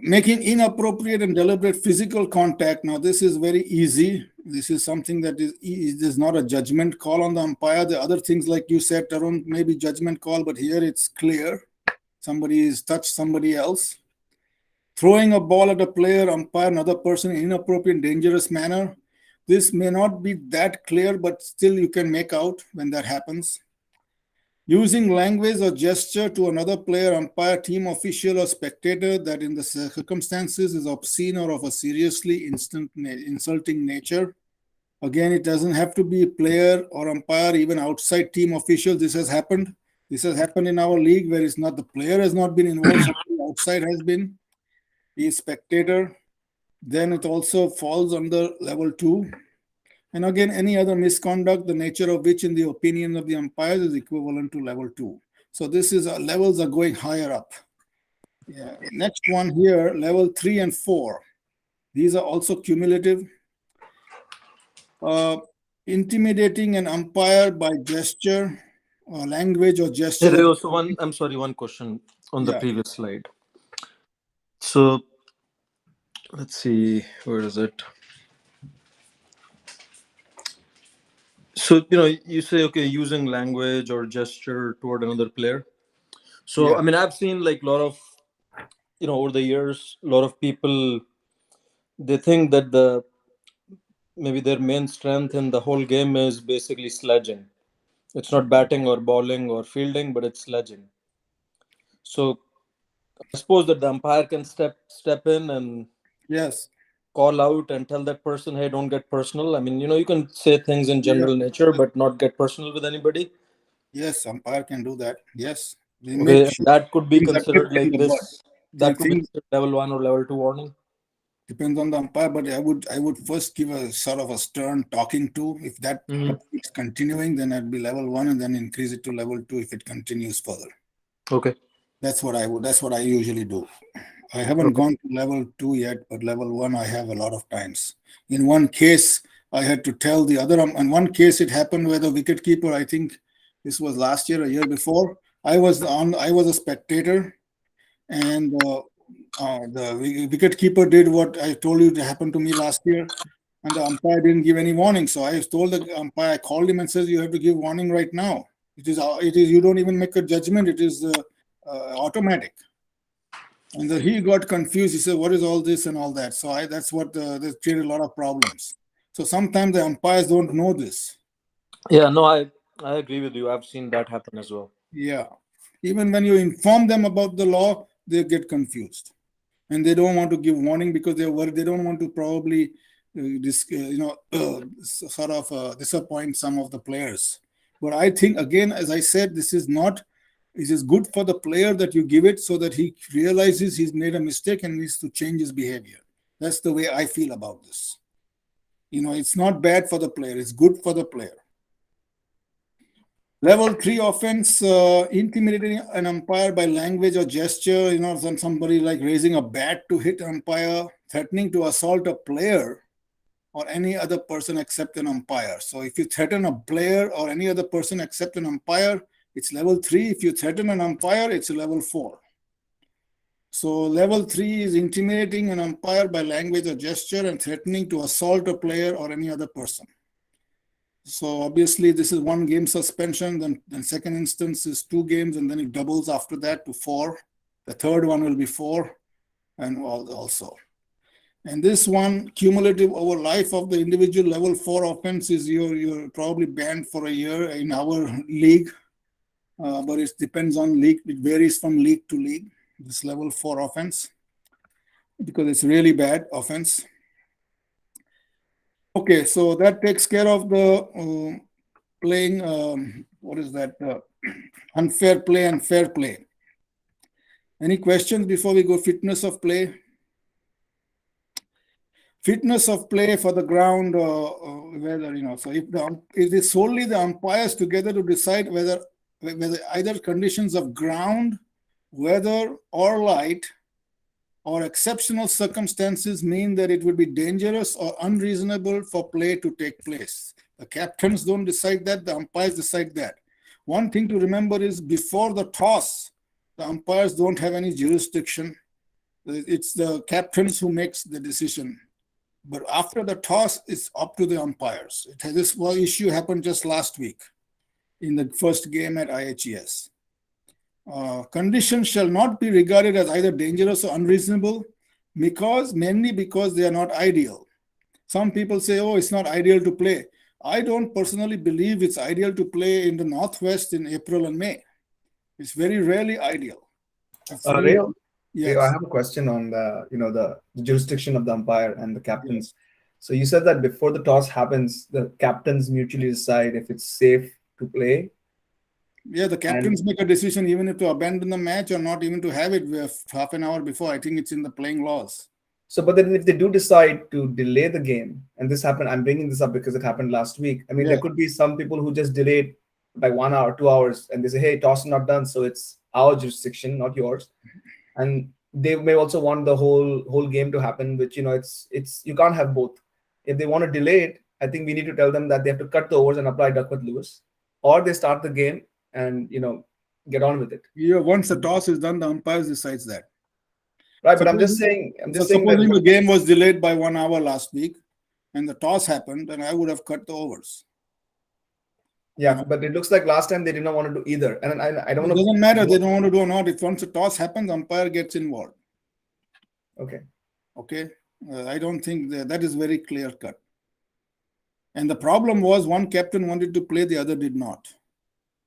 Making inappropriate and deliberate physical contact. Now, this is very easy. This is something that is not a judgment call on the umpire. The other things, like you said, Tarun, may be judgment call, but here it's clear. Somebody has touched somebody else. Throwing a ball at a player, umpire, another person in inappropriate, dangerous manner. This may not be that clear, but still you can make out when that happens. Using language or gesture to another player, umpire, team official, or spectator that in the circumstances is obscene or of a seriously insulting nature. Again, it doesn't have to be a player or umpire, even outside team official. This has happened. This has happened in our league where it's not the player has not been involved, somebody outside has been. He is spectator. Then it also falls under level 2. And again, any other misconduct, the nature of which in the opinion of the umpires is equivalent to level 2. So this is levels are going higher up. Yeah. Next one here, level 3 and 4. These are also cumulative. Intimidating an umpire by gesture or language or gesture. There also one question on the Yeah. previous slide. So let's see, where is it? So you say, okay, using language or gesture toward another player. So Yeah. I mean, I've seen like a lot of over the years, a lot of people, they think that maybe their main strength in the whole game is basically sledging. It's not batting or bowling or fielding, but it's sledging. So I suppose that the umpire can step in and Yes. call out and tell that person, hey, don't get personal. I mean, you can say things in general nature, but not get personal with anybody. Yes, umpire can do that. Yes. They make Okay, sure that could be things are considered kept in like the bud. this. That could be Things considered level 1 or level 2 warning. depends on the umpire, but I would first give a sort of a stern talking to. If that keeps continuing, then I'd be level 1 and then increase it to level 2 if it continues further. Okay. That's what I usually do. I haven't gone to level 2 yet, but level 1 I have a lot of times. In one case, I had to tell the other. In one case, it happened where the wicket keeper. I think this was last year, a year before. I was a spectator, and the wicket keeper did what I told you to happen to me last year, and the umpire didn't give any warning. So I told the umpire, I called him and says, "You have to give warning right now. It is. You don't even make a judgment. It is automatic." And then he got confused. He said, "What is all this and all that?" So that's what that created a lot of problems. So sometimes the umpires don't know this. Yeah, no, I agree with you. I've seen that happen as well. Yeah. Even when you inform them about the law, they get confused. And they don't want to give warning because they're worried. They don't want to probably disappoint some of the players. But I think, again, as I said, this is good for the player that you give it so that he realizes he's made a mistake and needs to change his behavior. That's the way I feel about this. It's not bad for the player. It's good for the player. Level 3 offense, intimidating an umpire by language or gesture, somebody like raising a bat to hit umpire, threatening to assault a player or any other person except an umpire. So if you threaten a player or any other person except an umpire, it's level 3. If you threaten an umpire, it's level 4. So level 3 is intimidating an umpire by language or gesture and threatening to assault a player or any other person. So obviously this is 1 game suspension, then second instance is 2 games, and then it doubles after that to 4. The third one will be 4, and also. And this one, cumulative over life of the individual, level 4 offense is you're probably banned for a year in our league, but it depends on league. It varies from league to league, this level 4 offense, because it's really bad offense. Okay, so that takes care of the playing, what is that? Unfair play and fair play. Any questions before we go fitness of play? Fitness of play for the ground, whether, so if it is solely the umpires together to decide whether either conditions of ground, weather, or light, or exceptional circumstances mean that it would be dangerous or unreasonable for play to take place. The captains don't decide that, the umpires decide that. One thing to remember is before the toss, the umpires don't have any jurisdiction. It's the captains who makes the decision. But after the toss, it's up to the umpires. This issue happened just last week in the first game at IHES. Conditions shall not be regarded as either dangerous or unreasonable mainly because they are not ideal. Some people say, oh, it's not ideal to play. I don't personally believe it's ideal to play in the Northwest in April and May. It's very rarely ideal. Raiyo, Yes. I have a question on the jurisdiction of the umpire and the captains. So you said that before the toss happens, the captains mutually decide if it's safe to play. Yeah, the captains make a decision even if to abandon the match or not even to have it half an hour before. I think it's in the playing laws. So, but then if they do decide to delay the game, and this happened, I'm bringing this up because it happened last week. I mean, there could be some people who just delayed by 1 hour, 2 hours, and they say, hey, toss is not done, so it's our jurisdiction, not yours. And they may also want the whole game to happen, which, it's you can't have both. If they want to delay it, I think we need to tell them that they have to cut the overs and apply Duckworth-Lewis, or they start the game and get on with it. Yeah, once the toss is done, the umpires decides that. Right, but I'm just saying supposing the game was delayed by 1 hour last week and the toss happened, then I would have cut the overs. Yeah, but it looks like last time they did not want to do either. And I don't know. It doesn't matter. They don't want to do or not. If once the toss happens, umpire gets involved. Okay. I don't think that is very clear cut. And the problem was one captain wanted to play, the other did not.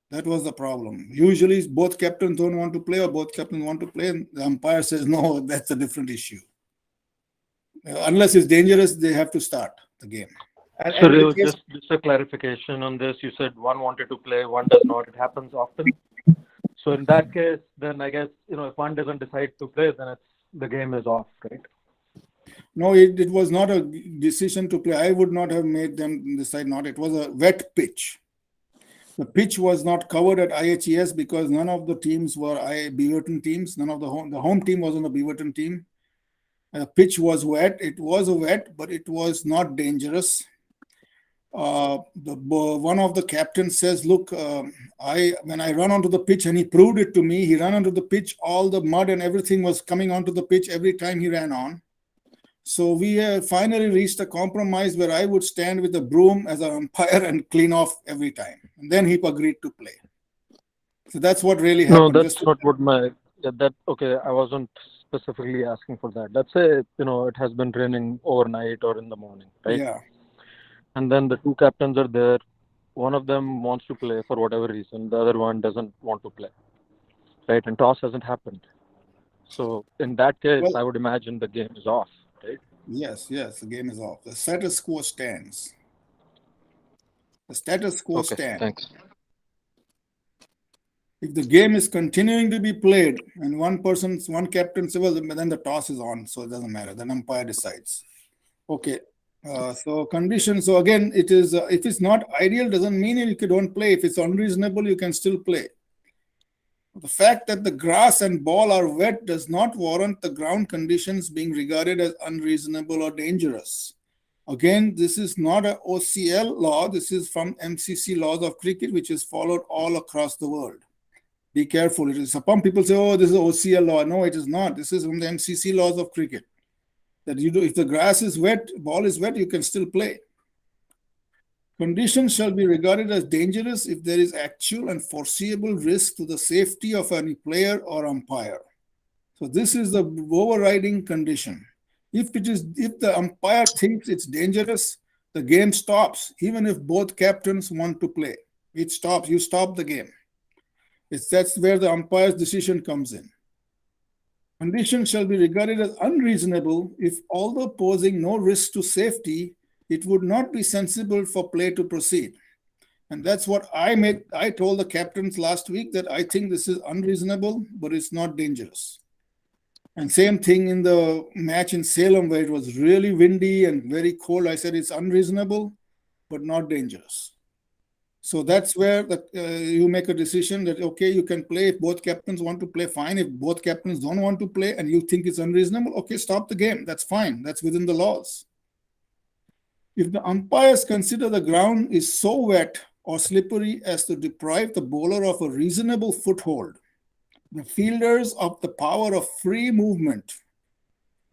That was the problem. Usually both captains don't want to play or both captains want to play and the umpire says, no, that's a different issue. Unless it's dangerous, they have to start the game. So just a clarification on this. You said one wanted to play, one does not. It happens often. So in that case, then I guess, if one doesn't decide to play, then the game is off, right? No, it was not a decision to play. I would not have made them decide not. It was a wet pitch. The pitch was not covered at IHES because none of the teams were Beaverton teams. None of the home team was on the Beaverton team. The pitch was wet. It was wet, but it was not dangerous. One of the captains says, look, when I run onto the pitch, and he proved it to me, he ran onto the pitch, all the mud and everything was coming onto the pitch every time he ran on. So we finally reached a compromise where I would stand with a broom as an umpire and clean off every time. And then he agreed to play. So that's what really happened. No, that's not what I wasn't specifically asking for that. Let's say, it has been raining overnight or in the morning, right? Yeah. And then the two captains are there. One of them wants to play for whatever reason. The other one doesn't want to play, right? And toss hasn't happened. So in that case, I would imagine the game is off, right? Yes, the game is off. The status quo stands. Stands. Thanks. If the game is continuing to be played and one captain says, well, then the toss is on, so it doesn't matter. The umpire decides. Okay. So conditions. So again, it is if it's not ideal, doesn't mean you don't play. If it's unreasonable, you can still play. The fact that the grass and ball are wet does not warrant the ground conditions being regarded as unreasonable or dangerous. Again, this is not an OCL law. This is from MCC laws of cricket, which is followed all across the world. Be careful. It is. Some people say, oh, this is OCL law. No, it is not. This is from the MCC laws of cricket. That if the grass is wet, ball is wet, you can still play. Conditions shall be regarded as dangerous if there is actual and foreseeable risk to the safety of any player or umpire. So this is the overriding condition. If the umpire thinks it's dangerous, the game stops. Even if both captains want to play, it stops. You stop the game. That's where the umpire's decision comes in. Conditions shall be regarded as unreasonable if, although posing no risk to safety, it would not be sensible for play to proceed. And that's what I told the captains last week, that I think this is unreasonable, but it's not dangerous. And same thing in the match in Salem, where it was really windy and very cold. I said it's unreasonable, but not dangerous. So that's where you make a decision that, okay, you can play. If both captains want to play, fine. If both captains don't want to play and you think it's unreasonable, okay, stop the game. That's fine. That's within the laws. If the umpires consider the ground is so wet or slippery as to deprive the bowler of a reasonable foothold, the fielders of the power of free movement,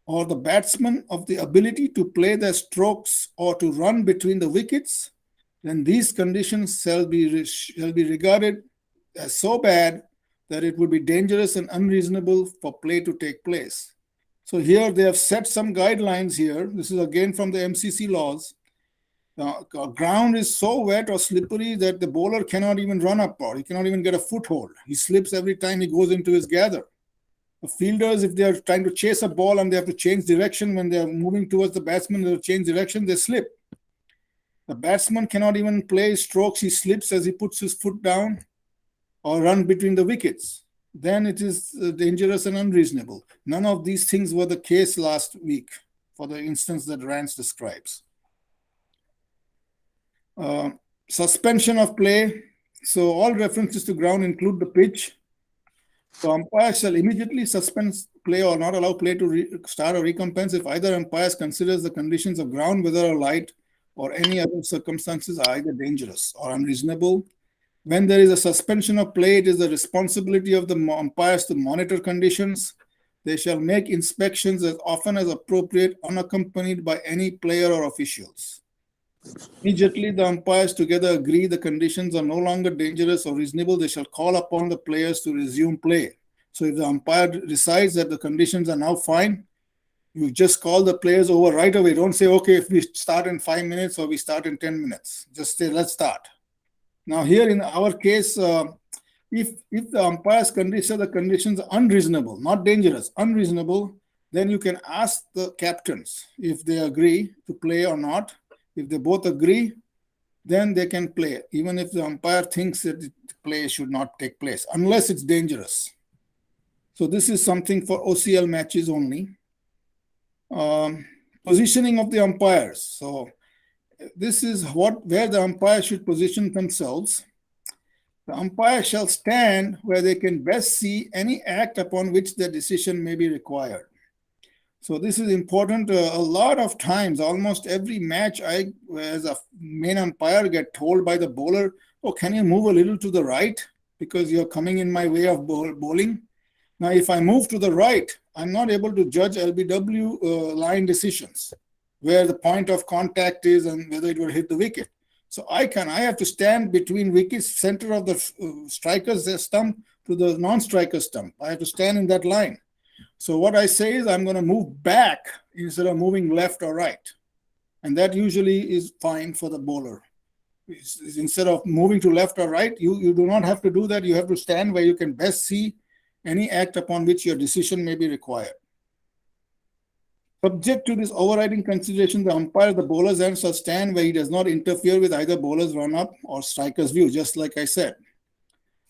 or the batsmen of the ability to play their strokes or to run between the wickets, then these conditions shall be regarded as so bad that it would be dangerous and unreasonable for play to take place. So here they have set some guidelines here. This is again from the MCC laws. The ground is so wet or slippery that the bowler cannot even run up, or he cannot even get a foothold. He slips every time he goes into his gather. The fielders, if they are trying to chase a ball and they have to change direction when they are moving towards the batsman, they change direction, they slip. The batsman cannot even play strokes. He slips as he puts his foot down or run between the wickets. Then it is dangerous and unreasonable. None of these things were the case last week for the instance that Rance describes. Suspension of play. So all references to ground include the pitch. So umpire shall immediately suspend play or not allow play to start or recompense if either umpires considers the conditions of ground, weather or light, or any other circumstances are either dangerous or unreasonable. When there is a suspension of play, it is the responsibility of the umpires to monitor conditions. They shall make inspections as often as appropriate, unaccompanied by any player or officials. Immediately, the umpires together agree the conditions are no longer dangerous or reasonable. They shall call upon the players to resume play. So if the umpire decides that the conditions are now fine, you just call the players over right away. Don't say, okay, if we start in 5 minutes or we start in 10 minutes. Just say, let's start. Now here in our case, if the umpires consider the conditions unreasonable, not dangerous, unreasonable, then you can ask the captains if they agree to play or not. If they both agree, then they can play, even if the umpire thinks that the play should not take place, unless it's dangerous. So this is something for OCL matches only. Positioning of the umpires. So this is where the umpires should position themselves. The umpire shall stand where they can best see any act upon which their decision may be required. So this is important. A lot of times, almost every match, I, as a main umpire, get told by the bowler, oh, can you move a little to the right because you're coming in my way of bowling? Now, if I move to the right, I'm not able to judge LBW line decisions, where the point of contact is and whether it will hit the wicket. So I have to stand between wickets, center of the striker's stump to the non-striker stump. I have to stand in that line. So what I say is I'm going to move back instead of moving left or right. And that usually is fine for the bowler. Instead of moving to left or right, you do not have to do that. You have to stand where you can best see any act upon which your decision may be required. Subject to this overriding consideration, the umpire, the bowler's end shall stand where he does not interfere with either bowler's run-up or striker's view, just like I said.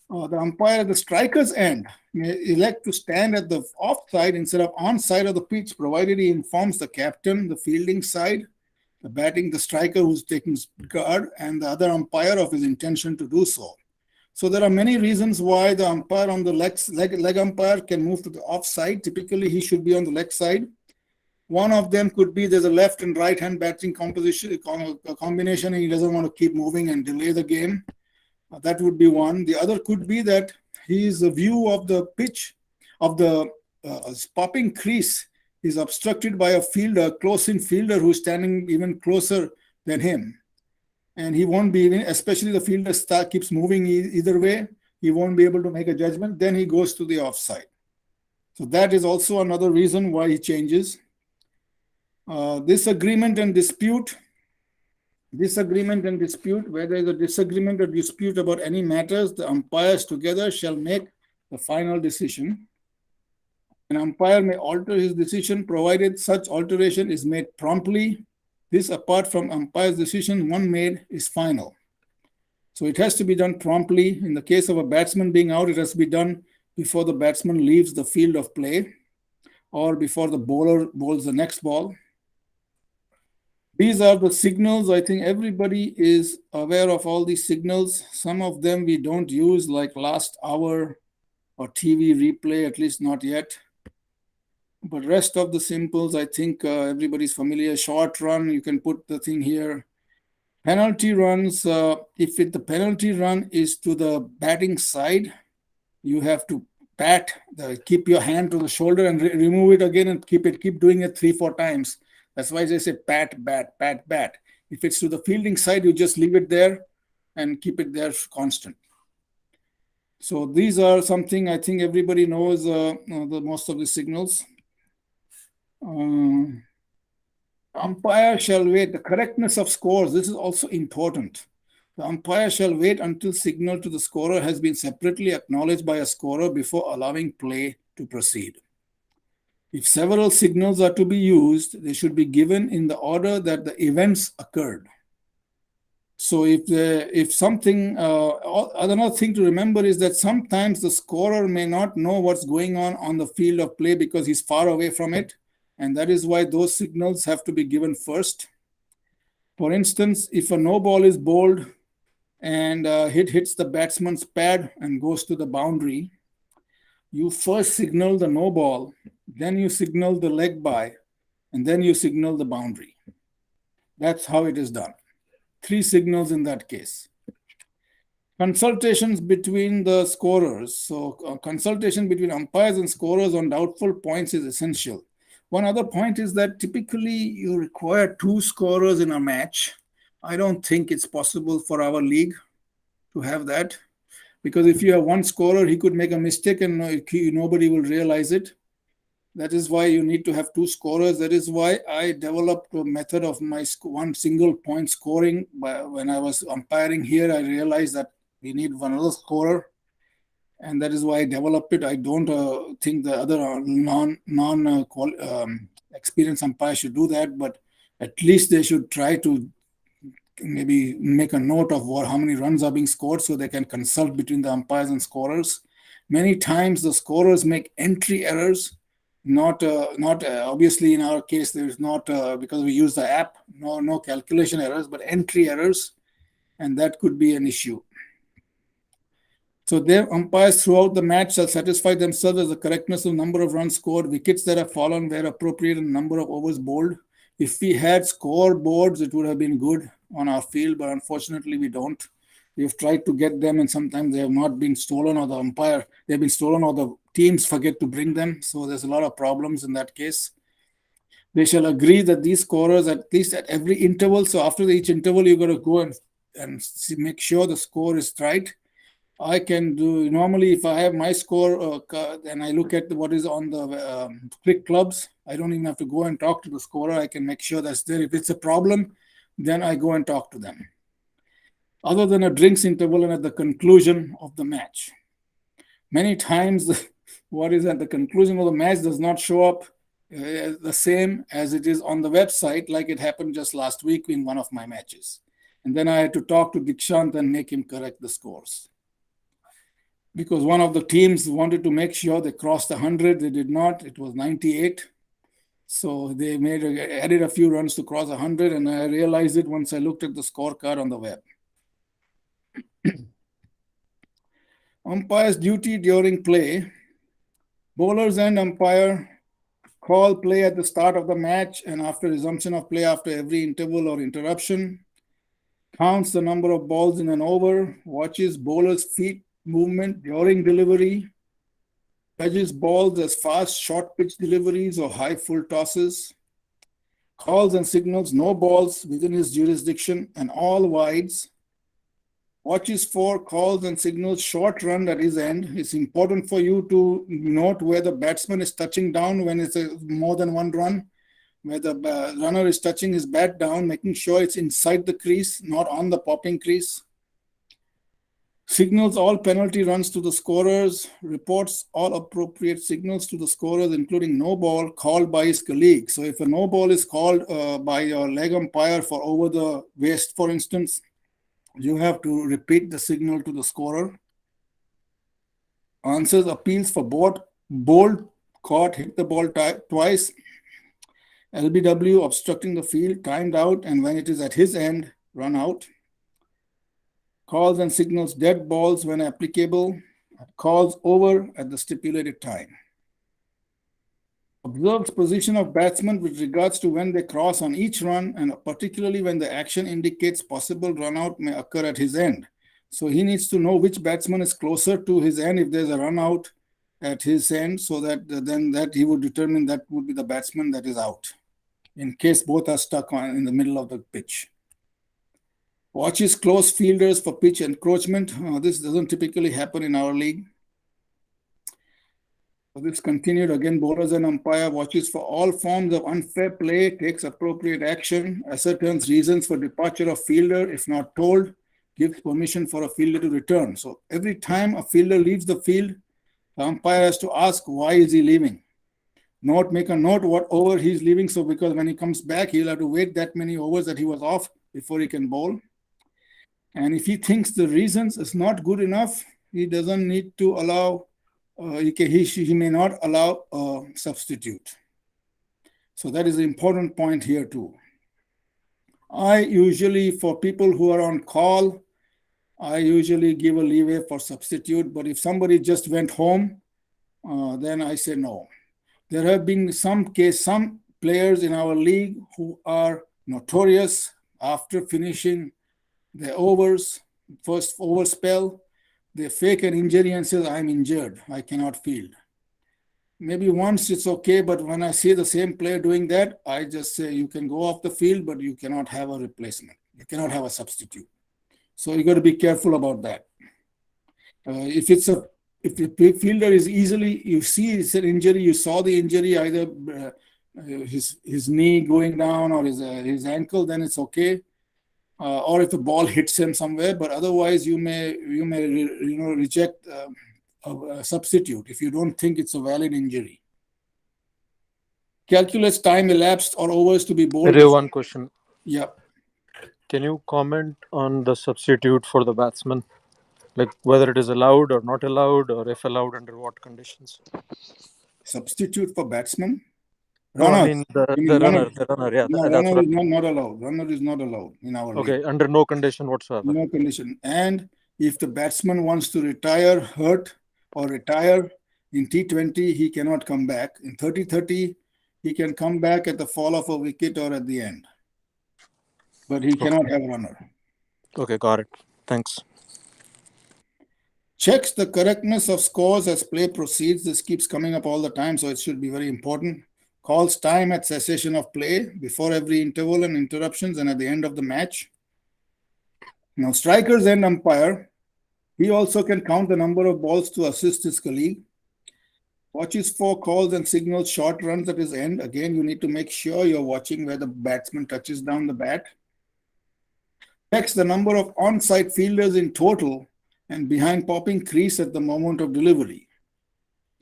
The umpire at the striker's end may elect to stand at the off side instead of on side of the pitch, provided he informs the captain, the fielding side, the striker who's taking guard, and the other umpire of his intention to do so. So there are many reasons why the umpire on the leg umpire can move to the off side. Typically, he should be on the leg side. One of them could be there's a left and right hand batting combination, and he doesn't want to keep moving and delay the game. That would be one. The other could be that his view of the pitch, of the popping crease, is obstructed by a fielder, close-in fielder who's standing even closer than him. And he won't be, especially the fielder keeps moving either way, he won't be able to make a judgment. Then he goes to the offside. So that is also another reason why he changes. Disagreement and dispute, where there is a disagreement or dispute about any matters, the umpires together shall make the final decision. An umpire may alter his decision provided such alteration is made promptly This, apart from umpire's decision, one made is final. So it has to be done promptly. In the case of a batsman being out, it has to be done before the batsman leaves the field of play or before the bowler bowls the next ball. These are the signals. I think everybody is aware of all these signals. Some of them we don't use, like last hour or TV replay, at least not yet. But rest of the simples, I think everybody's familiar. Short run, you can put the thing here. Penalty runs, the penalty run is to the batting side, you have to keep your hand to the shoulder and remove it again and keep doing it 3-4 times. That's why they say pat, bat, pat, bat. If it's to the fielding side, you just leave it there and keep it there constant. So these are something I think everybody knows the most of the signals. Umpire shall wait. The correctness of scores, this is also important. The umpire shall wait until signal to the scorer has been separately acknowledged by a scorer before allowing play to proceed. If several signals are to be used, they should be given in the order that the events occurred. So if something, another thing to remember is that sometimes the scorer may not know what's going on the field of play because he's far away from it. And that is why those signals have to be given first. For instance, if a no ball is bowled and hits the batsman's pad and goes to the boundary, you first signal the no ball, then you signal the leg by, and then you signal the boundary. That's how it is done. 3 signals in that case. Consultations between the scorers. So consultation between umpires and scorers on doubtful points is essential. One other point is that typically you require 2 scorers in a match. I don't think it's possible for our league to have that, because if you have 1 scorer, he could make a mistake and nobody will realize it. That is why you need to have 2 scorers. That is why I developed a method of my 1 single point scoring. When I was umpiring here, I realized that we need one other scorer. And that is why I developed it. I don't think the other experienced umpires should do that, but at least they should try to maybe make a note of how many runs are being scored so they can consult between the umpires and scorers. Many times the scorers make entry errors, not obviously in our case there is not because we use the app, no calculation errors, but entry errors, and that could be an issue. So their umpires throughout the match shall satisfy themselves as the correctness of number of runs scored, wickets that have fallen where appropriate, and number of overs bowled. If we had scoreboards, it would have been good on our field, but unfortunately we don't. We've tried to get them, and sometimes they have not been stolen, or they've been stolen, or the teams forget to bring them. So there's a lot of problems in that case. They shall agree that these scorers, at least at every interval, so after each interval, you've got to go and make sure the score is right. I can do, normally if I have my score and I look at what is on the quick clubs, I don't even have to go and talk to the scorer. I can make sure that's there. If it's a problem, then I go and talk to them. Other than a drinks interval and at the conclusion of the match. Many times what is at the conclusion of the match does not show up the same as it is on the website, like it happened just last week in one of my matches. And then I had to talk to Dikshant and make him correct the scores. Because one of the teams wanted to make sure they crossed 100. They did not. It was 98. So they added a few runs to cross 100, and I realized it once I looked at the scorecard on the web. Umpire's duty during play. Bowlers and umpire call play at the start of the match and after resumption of play after every interval or interruption. Counts the number of balls in an over. Watches bowlers' feet movement during delivery, judges balls as fast short pitch deliveries or high full tosses, calls and signals no balls within his jurisdiction and all wides, watches for, calls and signals short run at his end. It's important for you to note where the batsman is touching down when it's more than 1 run, where the runner is touching his bat down, making sure it's inside the crease, not on the popping crease. Signals all penalty runs to the scorers, reports all appropriate signals to the scorers, including no ball called by his colleague. So if a no ball is called by your leg umpire for over the waist, for instance, you have to repeat the signal to the scorer. Answers appeals for bold, caught, hit the ball twice, LBW, obstructing the field, timed out, and when it is at his end, run out. Calls and signals dead balls when applicable, calls over at the stipulated time. Observes position of batsmen with regards to when they cross on each run, and particularly when the action indicates possible run out may occur at his end. So he needs to know which batsman is closer to his end if there's a run out at his end, so that then that he would determine that would be the batsman that is out, in case both are stuck in the middle of the pitch. Watches close fielders for pitch encroachment. This doesn't typically happen in our league. So this continued again. Bowlers and umpire watches for all forms of unfair play, takes appropriate action, ascertains reasons for departure of fielder if not told, gives permission for a fielder to return. So every time a fielder leaves the field, the umpire has to ask why is he leaving. Make a note what over he's leaving. So because when he comes back, he'll have to wait that many overs that he was off before he can bowl. And if he thinks the reasons is not good enough, he doesn't need to allow, he may not allow a substitute. So that is an important point here too. I usually, for people who are on call, I usually give a leeway for substitute. But if somebody just went home, then I say no. There have been some players in our league who are notorious after finishing their overs, first over spell, they fake an injury and says, I'm injured, I cannot field. Maybe once it's okay, but when I see the same player doing that, I just say you can go off the field, but you cannot have a replacement. You cannot have a substitute. So you got to be careful about that. If the fielder is easily, you see it's an injury, you saw the injury, either his knee going down or his ankle, then it's okay. Or if the ball hits him somewhere, but otherwise you may reject a substitute if you don't think it's a valid injury. Calculates time elapsed or overs to be bowled. One question. Yeah. Can you comment on the substitute for the batsman? Like whether it is allowed or not allowed, or if allowed, under what conditions? Substitute for batsman? No, I mean the runner. Yeah, no, that's runner is not allowed. Runner is not allowed in our league. Okay, under no condition whatsoever. No condition. And if the batsman wants to retire, hurt, or retire in T20, he cannot come back. In 30-30, he can come back at the fall of a wicket or at the end. But he cannot have a runner. Okay, got it. Thanks. Checks the correctness of scores as play proceeds. This keeps coming up all the time, so it should be very important. Calls time at cessation of play, before every interval and interruptions, and at the end of the match. Now, strikers and umpire, he also can count the number of balls to assist his colleague. Watches for calls and signals short runs at his end. Again, you need to make sure you're watching where the batsman touches down the bat. Checks the number of on-side fielders in total and behind popping crease at the moment of delivery.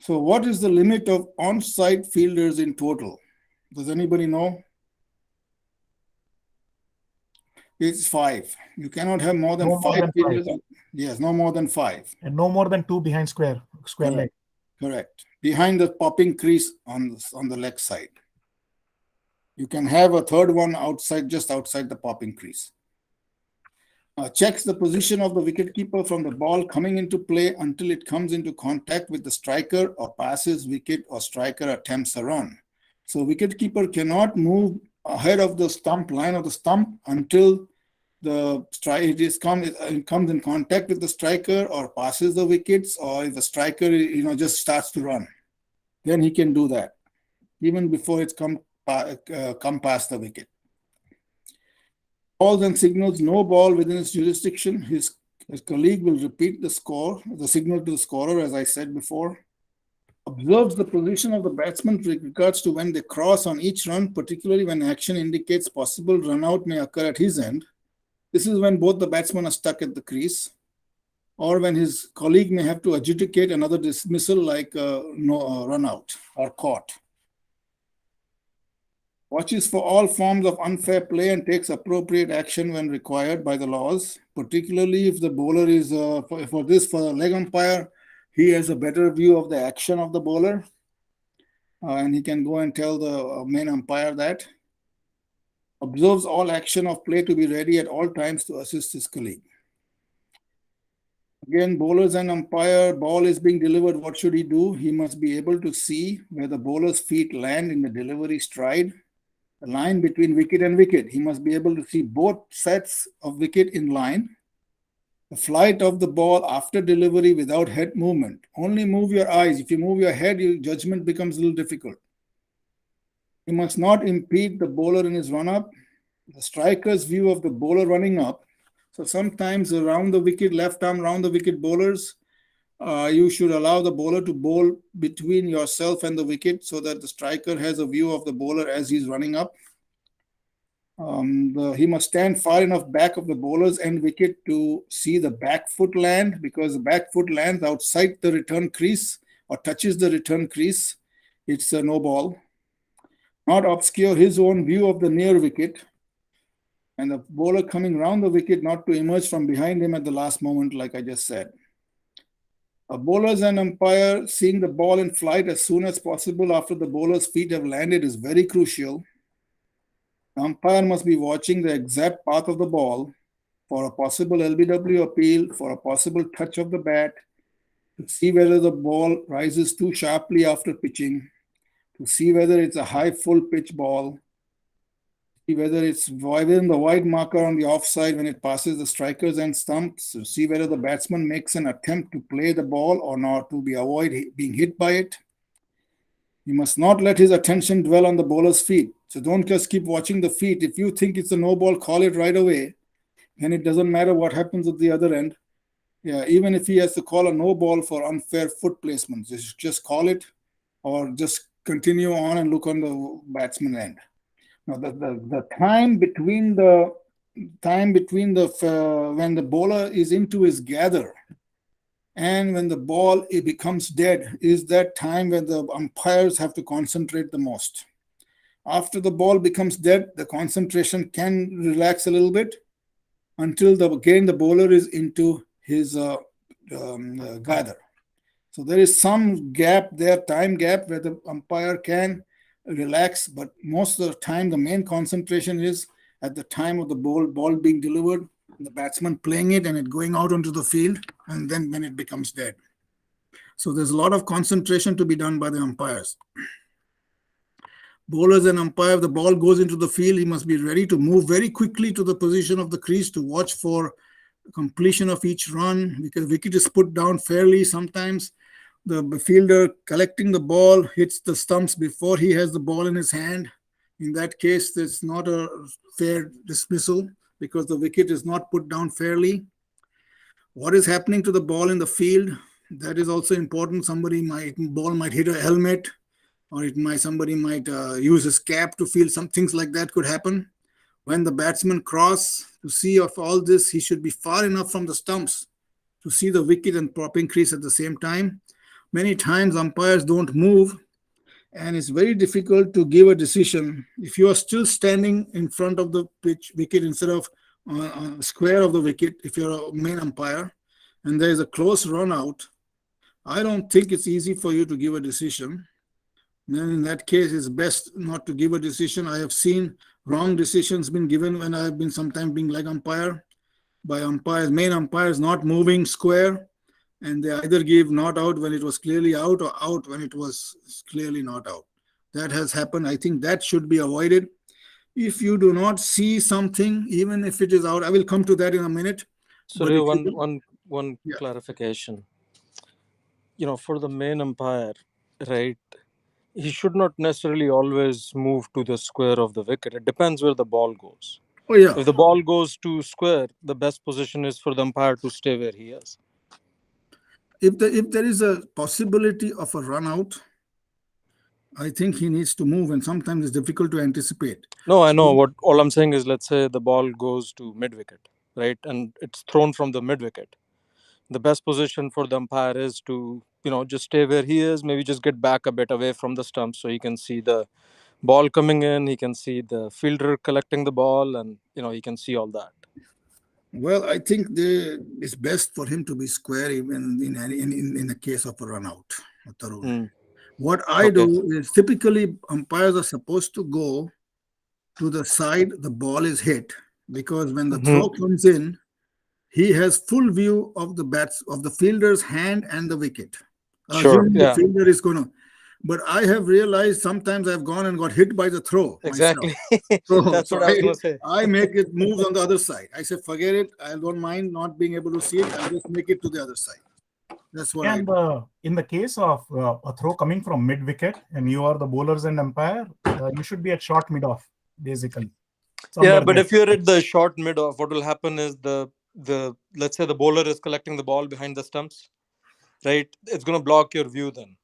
So what is the limit of on-side fielders in total? Does anybody know? It's 5. You cannot have more than 5 fielders. Yes, no more than 5. And no more than 2 behind square leg. Correct. Behind the popping crease on the leg side. You can have a third one outside, just outside the popping crease. Checks the position of the wicketkeeper from the ball coming into play until it comes into contact with the striker or passes wicket or striker attempts a run. So wicketkeeper cannot move ahead of the line of the stump until it comes in contact with the striker or passes the wickets, or if the striker just starts to run. Then he can do that, even before it's come past the wicket. Calls and signals no ball within his jurisdiction. His colleague will repeat the signal to the scorer, as I said before. Observes the position of the batsman with regards to when they cross on each run, particularly when action indicates possible run out may occur at his end. This is when both the batsmen are stuck at the crease. or when his colleague may have to adjudicate another dismissal like run out or caught. Watches for all forms of unfair play and takes appropriate action when required by the laws, particularly if the bowler is, for the leg umpire, he has a better view of the action of the bowler, and he can go and tell the main umpire that. Observes all action of play to be ready at all times to assist his colleague. Again, bowlers and umpire, ball is being delivered, what should he do? He must be able to see where the bowler's feet land in the delivery stride, the line between wicket and wicket. He must be able to see both sets of wicket in line, the flight of the ball after delivery without head movement. Only move your eyes. If you move your head, your judgment becomes a little difficult. He must not impede the bowler in his run-up, the striker's view of the bowler running up. So sometimes around the wicket, left arm round the wicket bowlers, you should allow the bowler to bowl between yourself and the wicket so that the striker has a view of the bowler as he's running up. He must stand far enough back of the bowler's end wicket to see the back foot land, because the back foot lands outside the return crease or touches the return crease. It's a no ball. Not obscure his own view of the near wicket, and the bowler coming round the wicket not to emerge from behind him at the last moment, like I just said. Bowlers and umpire seeing the ball in flight as soon as possible after the bowler's feet have landed is very crucial. The umpire must be watching the exact path of the ball for a possible LBW appeal, for a possible touch of the bat, to see whether the ball rises too sharply after pitching, to see whether it's a high full pitch ball, see whether it's within the wide marker on the offside when it passes the striker's end stumps, to see whether the batsman makes an attempt to play the ball or not, to avoid being hit by it. He must not let his attention dwell on the bowler's feet. So don't just keep watching the feet. If you think it's a no ball, call it right away. And it doesn't matter what happens at the other end. Yeah, even if he has to call a no ball for unfair foot placement, just call it, or just continue on and look on the batsman end. Now, the time between when the bowler is into his gather and when the ball it becomes dead is that time when the umpires have to concentrate the most. After the ball becomes dead, the concentration can relax a little bit until the bowler is into his gather. So there is some gap there, time gap, where the umpire can relax, but most of the time the main concentration is at the time of the ball being delivered, the batsman playing it and it going out onto the field, and then when it becomes dead. So there's a lot of concentration to be done by the umpires. Bowlers and umpire, if the ball goes into the field, he must be ready to move very quickly to the position of the crease to watch for completion of each run, because the wicket is put down fairly. Sometimes the fielder collecting the ball hits the stumps before he has the ball in his hand. In that case, there's not a fair dismissal because the wicket is not put down fairly. What is happening to the ball in the field? That is also important. Ball might hit a helmet, or somebody might use his cap to feel some things like that could happen. When the batsman cross, to see of all this, he should be far enough from the stumps to see the wicket and propping crease at the same time. Many times umpires don't move, and it's very difficult to give a decision. If you are still standing in front of the wicket instead of square of the wicket, if you're a main umpire, and there is a close run out, I don't think it's easy for you to give a decision. Then in that case, it's best not to give a decision. I have seen wrong decisions being given when I have been sometimes being leg umpire by main umpires not moving square, and they either give not out when it was clearly out or out when it was clearly not out. That has happened. I think that should be avoided. If you do not see something, even if it is out, I will come to that in a minute. So one clarification. For the main umpire, right, he should not necessarily always move to the square of the wicket. It depends where the ball goes. Oh yeah. If the ball goes to square, the best position is for the umpire to stay where he is. If there is a possibility of a run out, I think he needs to move, and sometimes it's difficult to anticipate. No, I know. All I'm saying is, let's say the ball goes to mid wicket, right, and it's thrown from the mid wicket. the best position for the umpire is to, just stay where he is, maybe just get back a bit away from the stump so he can see the ball coming in, he can see the fielder collecting the ball, and he can see all that. Well, I think it's best for him to be square even in the case of a run out. Tarun. What I do is typically umpires are supposed to go to the side the ball is hit, because when the throw comes in, he has full view of the fielder's hand and the wicket. Assuming the fielder is going to. But I have realized sometimes I've gone and got hit by the throw Exactly. myself. That's what I was going to say. I make it move on the other side. I say, forget it. I don't mind not being able to see it. I'll just make it to the other side. That's what I do. In the case of a throw coming from mid wicket and you are the bowlers and umpire, you should be at short mid off, basically. Yeah, but if you're at the short mid off, what will happen is the let's say the bowler is collecting the ball behind the stumps, right? It's going to block your view then.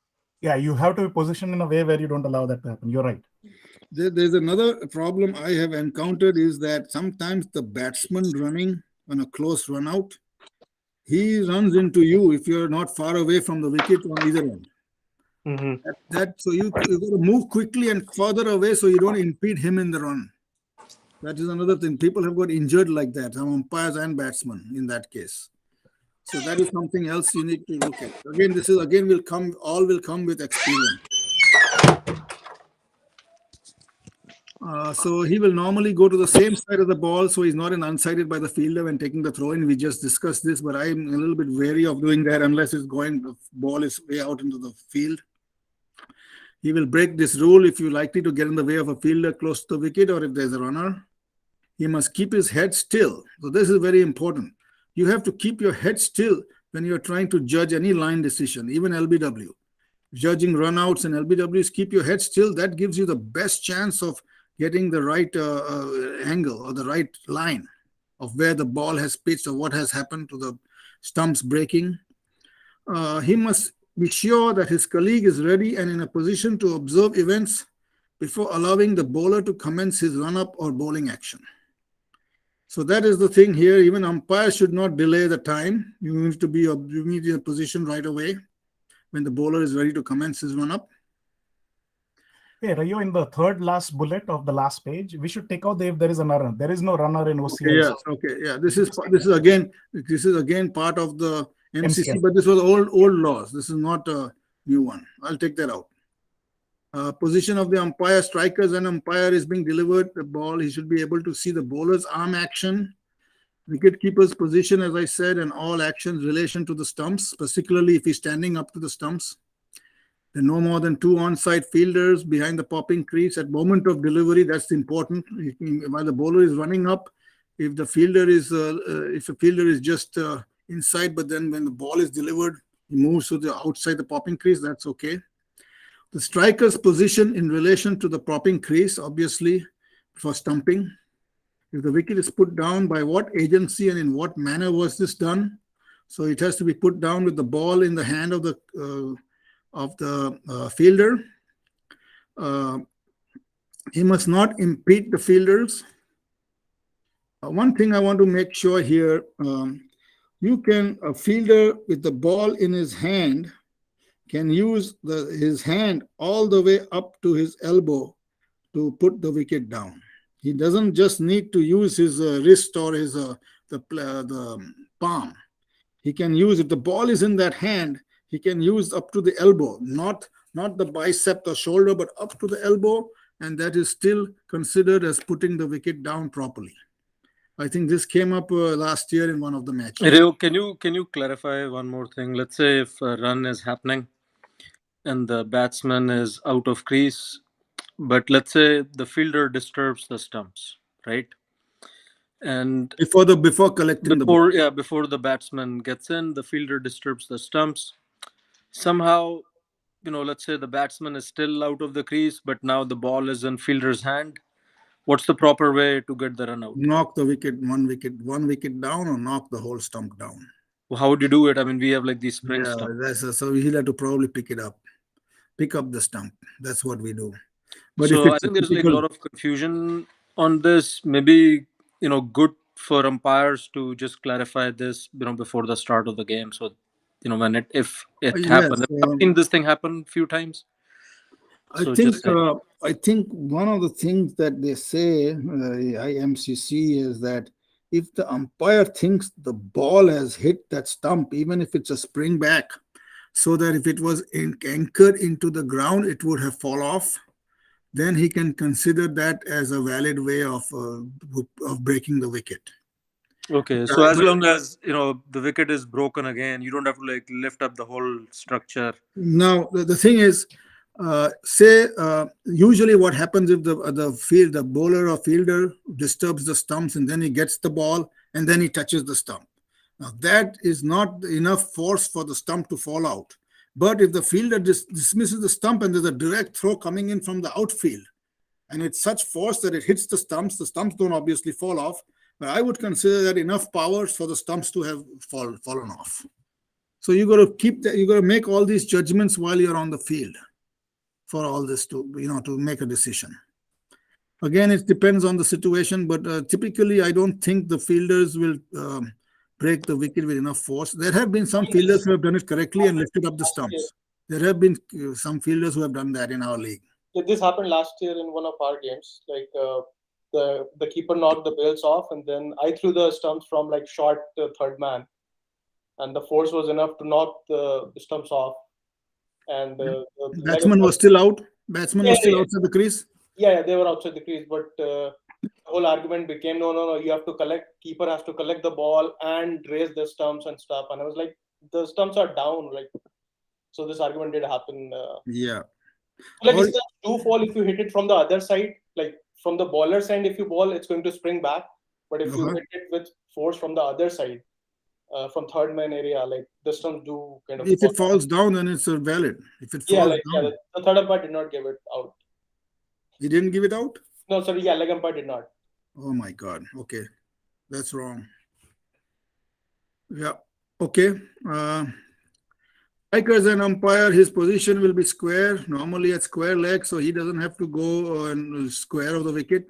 Yeah, you have to be positioned in a way where you don't allow that to happen. You're right. There's another problem I have encountered is that sometimes the batsman running on a close run out, he runs into you if you're not far away from the wicket on either end. So you got to move quickly and further away so you don't impede him in the run. That is another thing. People have got injured like that, some umpires and batsmen in that case. So that is something else you need to look at. Again, all will come with experience. So he will normally go to the same side of the ball, so he's not unsighted by the fielder when taking the throw in. We just discussed this, but I'm a little bit wary of doing that unless the ball is way out into the field. He will break this rule if you're likely to get in the way of a fielder close to the wicket or if there's a runner. He must keep his head still. So this is very important. You have to keep your head still when you're trying to judge any line decision, even LBW. Judging runouts and LBWs, keep your head still. That gives you the best chance of getting the right angle or the right line of where the ball has pitched or what has happened to the stumps breaking. He must be sure that his colleague is ready and in a position to observe events before allowing the bowler to commence his run-up or bowling action. So that is the thing here. Even umpires should not delay the time. You need to be in a position right away when the bowler is ready to commence his run-up. Hey, Raiyo, in the third last bullet of the last page, we should take out if there is a runner. There is no runner in OCL. Yeah. This is again part of the MCC, but this was old laws. This is not a new one. I'll take that out. Position of the umpire, strikers and umpire is being delivered the ball. He should be able to see the bowler's arm action, wicket-keeper's position, as I said, and all actions in relation to the stumps, particularly if he's standing up to the stumps. There are no more than 2 onside fielders behind the popping crease at moment of delivery. That's important. While the bowler is running up, if the fielder is just inside, but then when the ball is delivered, he moves to the outside the popping crease. That's okay. The striker's position in relation to the popping crease, obviously, for stumping. If the wicket is put down, by what agency and in what manner was this done? So it has to be put down with the ball in the hand of the fielder. He must not impede the fielders. One thing I want to make sure here, a fielder with the ball in his hand can use his hand all the way up to his elbow to put the wicket down. He doesn't just need to use his wrist or his the palm. He can use, if the ball is in that hand, he can use up to the elbow, not the bicep or shoulder, but up to the elbow, and that is still considered as putting the wicket down properly. I think this came up last year in one of the matches. Raiyo, can you clarify one more thing? Let's say if a run is happening and the batsman is out of crease, but let's say the fielder disturbs the stumps, right? And before collecting the ball. Yeah, before the batsman gets in, the fielder disturbs the stumps. Somehow, let's say the batsman is still out of the crease, but now the ball is in fielder's hand. What's the proper way to get the run out? Knock the wicket, one wicket down, or knock the whole stump down. Well, how would you do it? I mean, we have like these spring stumps. So he'll have to probably pick up the stump. That's what we do. But so I think there's like a lot of confusion on this. Maybe, good for umpires to just clarify this, before the start of the game. So, when if it Yes, happens, I've seen this thing happen a few times. I So think just I think one of the things that they say, IMCC, is that if the umpire thinks the ball has hit that stump, even if it's a spring back, so that if it was anchored into the ground, it would have fall off, then he can consider that as a valid way of breaking the wicket. okay. So as long as the wicket is broken again, you don't have to like lift up the whole structure. Now the thing is, say usually what happens if the bowler or fielder disturbs the stumps and then he gets the ball and then he touches the stump. Now that is not enough force for the stump to fall out. But if the fielder dismisses the stump and there's a direct throw coming in from the outfield, and it's such force that it hits the stumps don't obviously fall off. But I would consider that enough power for the stumps to have fallen off. So you got to keep that. You got to make all these judgments while you're on the field for all this to make a decision. Again, it depends on the situation, but typically I don't think the fielders will break the wicket with enough force. There have been some fielders who have done it correctly and lifted up the stumps. There have been some fielders who have done that in our league. This happened last year in one of our games. Like the keeper knocked the bails off, and then I threw the stumps from like short third man, and the force was enough to knock the stumps off. And the batsman was still out. Batsman was still outside the crease. Yeah, they were outside the crease, but the whole argument became no, you have to keeper has to collect the ball and raise the stumps and stuff. And I was like, the stumps are down, like, so this argument did happen. Yeah. Like, stumps do fall if you hit it from the other side, like from the bowler's end. If you ball, it's going to spring back. But if you hit it with force from the other side, from third man area, like the stumps do kind of. If it falls down, then it's valid. If it falls down, the third umpire did not give it out. He didn't give it out? No, sorry, leg umpire did not. Oh my God. Okay, that's wrong. Yeah. Okay. Like as an umpire, his position will be square, normally at square leg, so he doesn't have to go on square of the wicket.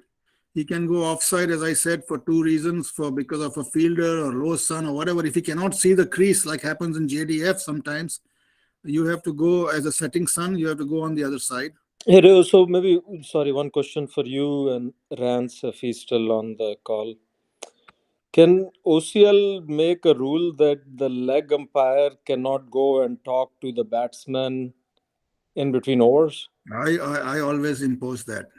He can go offside, as I said, for two reasons: because of a fielder or low sun or whatever. If he cannot see the crease, like happens in JDF sometimes, you have to go as a setting sun. You have to go on the other side. Hey, Raiyo, so maybe, sorry, one question for you and Rance, if he's still on the call. Can OCL make a rule that the leg umpire cannot go and talk to the batsman in between overs? I always impose that.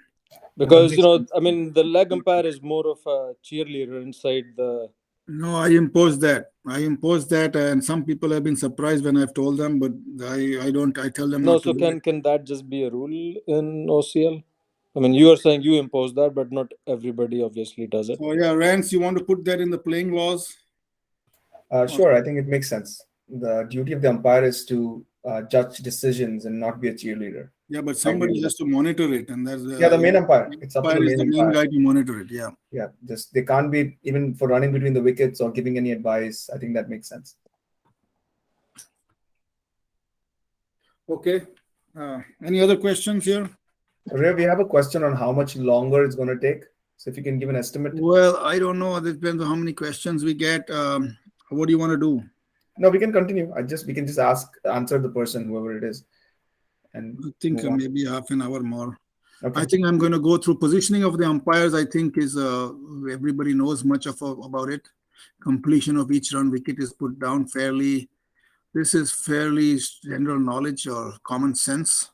Because, the leg umpire is more of a cheerleader inside the... No, I impose that. And some people have been surprised when I've told them, but I don't. I tell them No, not so to. can that just be a rule in OCL? You are saying you impose that, but not everybody obviously does it. So yeah, Rance, you want to put that in the playing laws? Sure, I think it makes sense. The duty of the umpire is to judge decisions and not be a cheerleader. Yeah, but somebody has to monitor it, and that's the main umpire. It's up to the main guy to monitor it. Yeah. Yeah, just they can't be even for running between the wickets or giving any advice. I think that makes sense. Okay. Any other questions here? Ray, we have a question on how much longer it's going to take. So if you can give an estimate. Well, I don't know. It depends on how many questions we get. What do you want to do? No, we can continue. We can just answer the person, whoever it is. And I think maybe half an hour more. Okay. I think I'm going to go through positioning of the umpires. I think is everybody knows much about it. Completion of each run wicket is put down fairly. This is fairly general knowledge or common sense.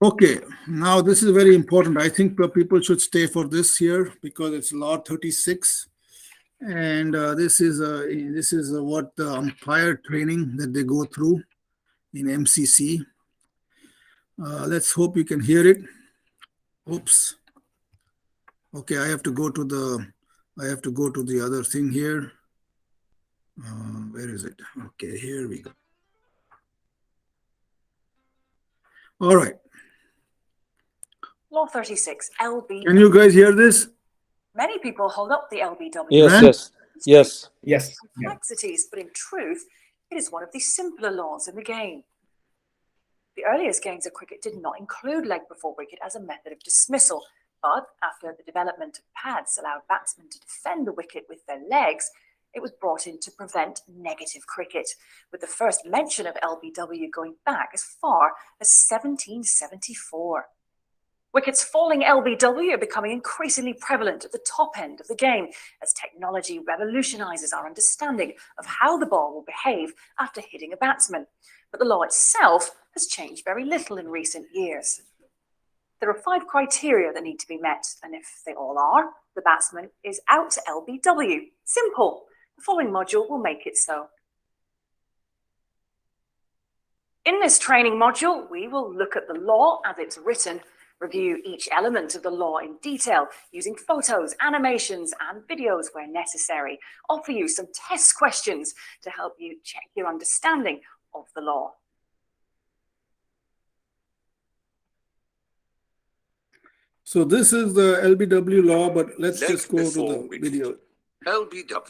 Okay, now this is very important. I think people should stay for this here because it's Law 36. And this is what the umpire training that they go through in MCC. Let's hope you can hear it. Oops. Okay, I have to go to the other thing here. Where is it? Okay, here we go. All right. Law 36, LBW. Can you guys hear this? Many people hold up the LBW. Yes. Complexities, but in truth, it is one of the simpler laws in the game. The earliest games of cricket did not include leg before wicket as a method of dismissal, But after the development of pads allowed batsmen to defend the wicket with their legs, it was brought in to prevent negative cricket, with the first mention of LBW going back as far as 1774. Wickets falling LBW are becoming increasingly prevalent at the top end of the game as technology revolutionizes our understanding of how the ball will behave after hitting a batsman. But the law itself has changed very little in recent years. There are 5 criteria that need to be met, and if they all are, the batsman is out LBW. Simple. The following module will make it so. In this training module, we will look at the law as it's written, review each element of the law in detail, using photos, animations, and videos where necessary, offer you some test questions to help you check your understanding of the law. So this is the LBW law, but let's Leg just go to before the wicket. video. LBW.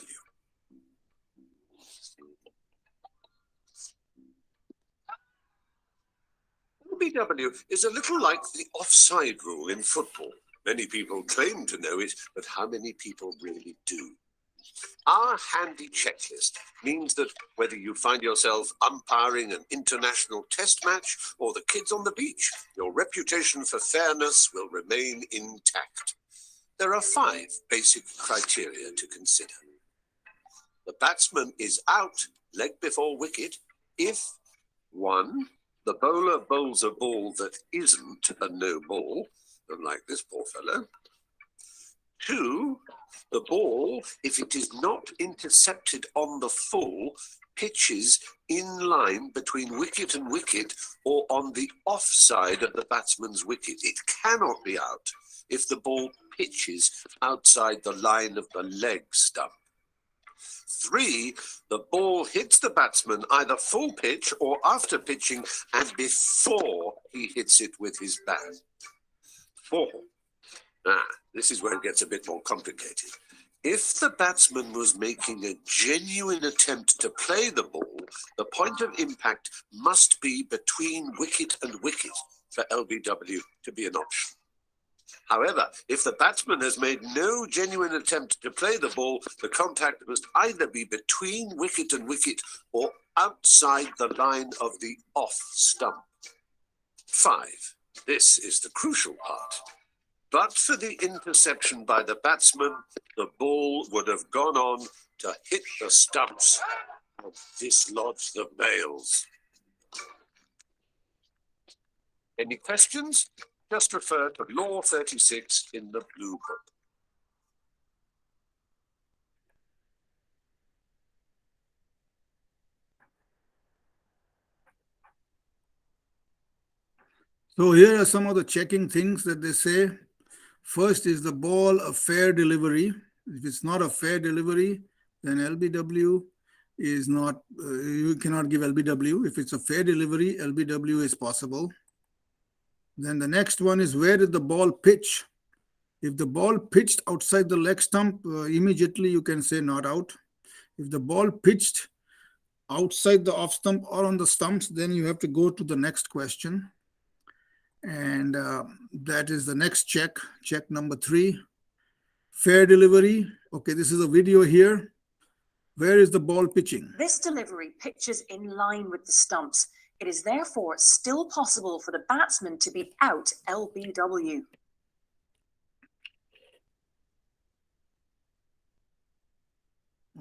LBW is a little like the offside rule in football. Many people claim to know it, but how many people really do? Our handy checklist means that whether you find yourself umpiring an international test match or the kids on the beach, your reputation for fairness will remain intact. There are 5 basic criteria to consider. The batsman is out, leg before wicket, if 1. The bowler bowls a ball that isn't a no ball, unlike this poor fellow. 2. The ball, if it is not intercepted on the full, pitches in line between wicket and wicket or on the offside of the batsman's wicket. It cannot be out if the ball pitches outside the line of the leg stump. 3, the ball hits the batsman either full pitch or after pitching and before he hits it with his bat. 4. This is where it gets a bit more complicated. If the batsman was making a genuine attempt to play the ball, the point of impact must be between wicket and wicket for LBW to be an option. However, if the batsman has made no genuine attempt to play the ball, the contact must either be between wicket and wicket or outside the line of the off stump. 5. This is the crucial part. But for the interception by the batsman, the ball would have gone on to hit the stumps and dislodge the bails. Any questions? Just refer to Law 36 in the Blue Book. So here are some of the checking things that they say. First, is the ball a fair delivery? If it's not a fair delivery, then LBW is not, you cannot give LBW. If it's a fair delivery, LBW is possible. Then the next one is, where did the ball pitch? If the ball pitched outside the leg stump, immediately you can say not out. If the ball pitched outside the off stump or on the stumps, then you have to go to the next question. And that is the next check, check number 3. Fair delivery. Okay, this is a video here. Where is the ball pitching? This delivery pitches in line with the stumps. It is therefore still possible for the batsman to be out LBW.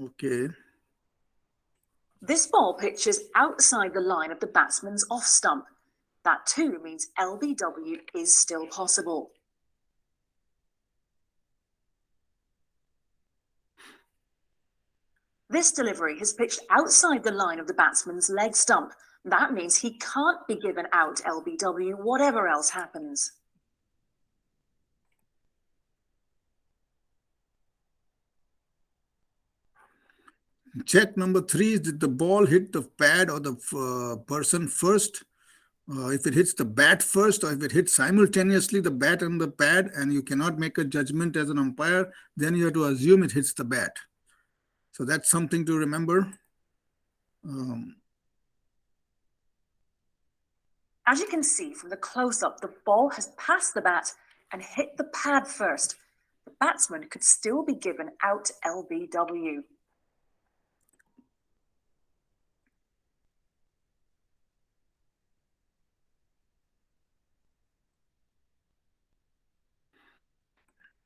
Okay. This ball pitches outside the line of the batsman's off stump. That too means LBW is still possible. This delivery has pitched outside the line of the batsman's leg stump. That means he can't be given out LBW, whatever else happens. Check number 3 is, did the ball hit the pad or the person first? If it hits the bat first, or if it hits simultaneously the bat and the pad, and you cannot make a judgment as an umpire, then you have to assume it hits the bat. So that's something to remember. As you can see from the close-up, the ball has passed the bat and hit the pad first, the batsman could still be given out LBW.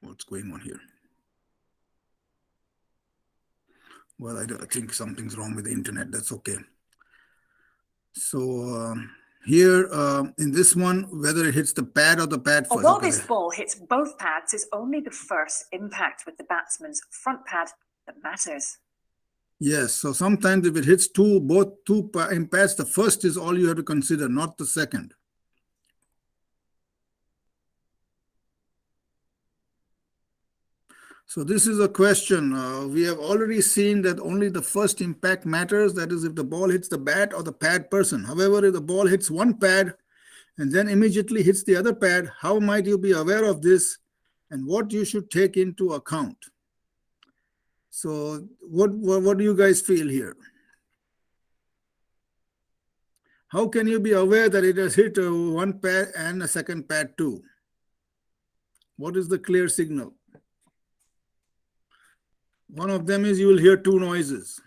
What's going on here? Well, I think something's wrong with the internet. That's okay. So here in this one, whether it hits the pad or the pad first. Although this ball hits both pads, it's only the first impact with the batsman's front pad that matters. Yes, so sometimes if it hits both two impacts, the first is all you have to consider, not the second. So this is a question. We have already seen that only the first impact matters. That is, if the ball hits the bat or the pad person. However, if the ball hits one pad and then immediately hits the other pad, how might you be aware of this and what you should take into account? So what do you guys feel here? How can you be aware that it has hit one pad and a second pad too? What is the clear signal? One of them is you will hear two noises.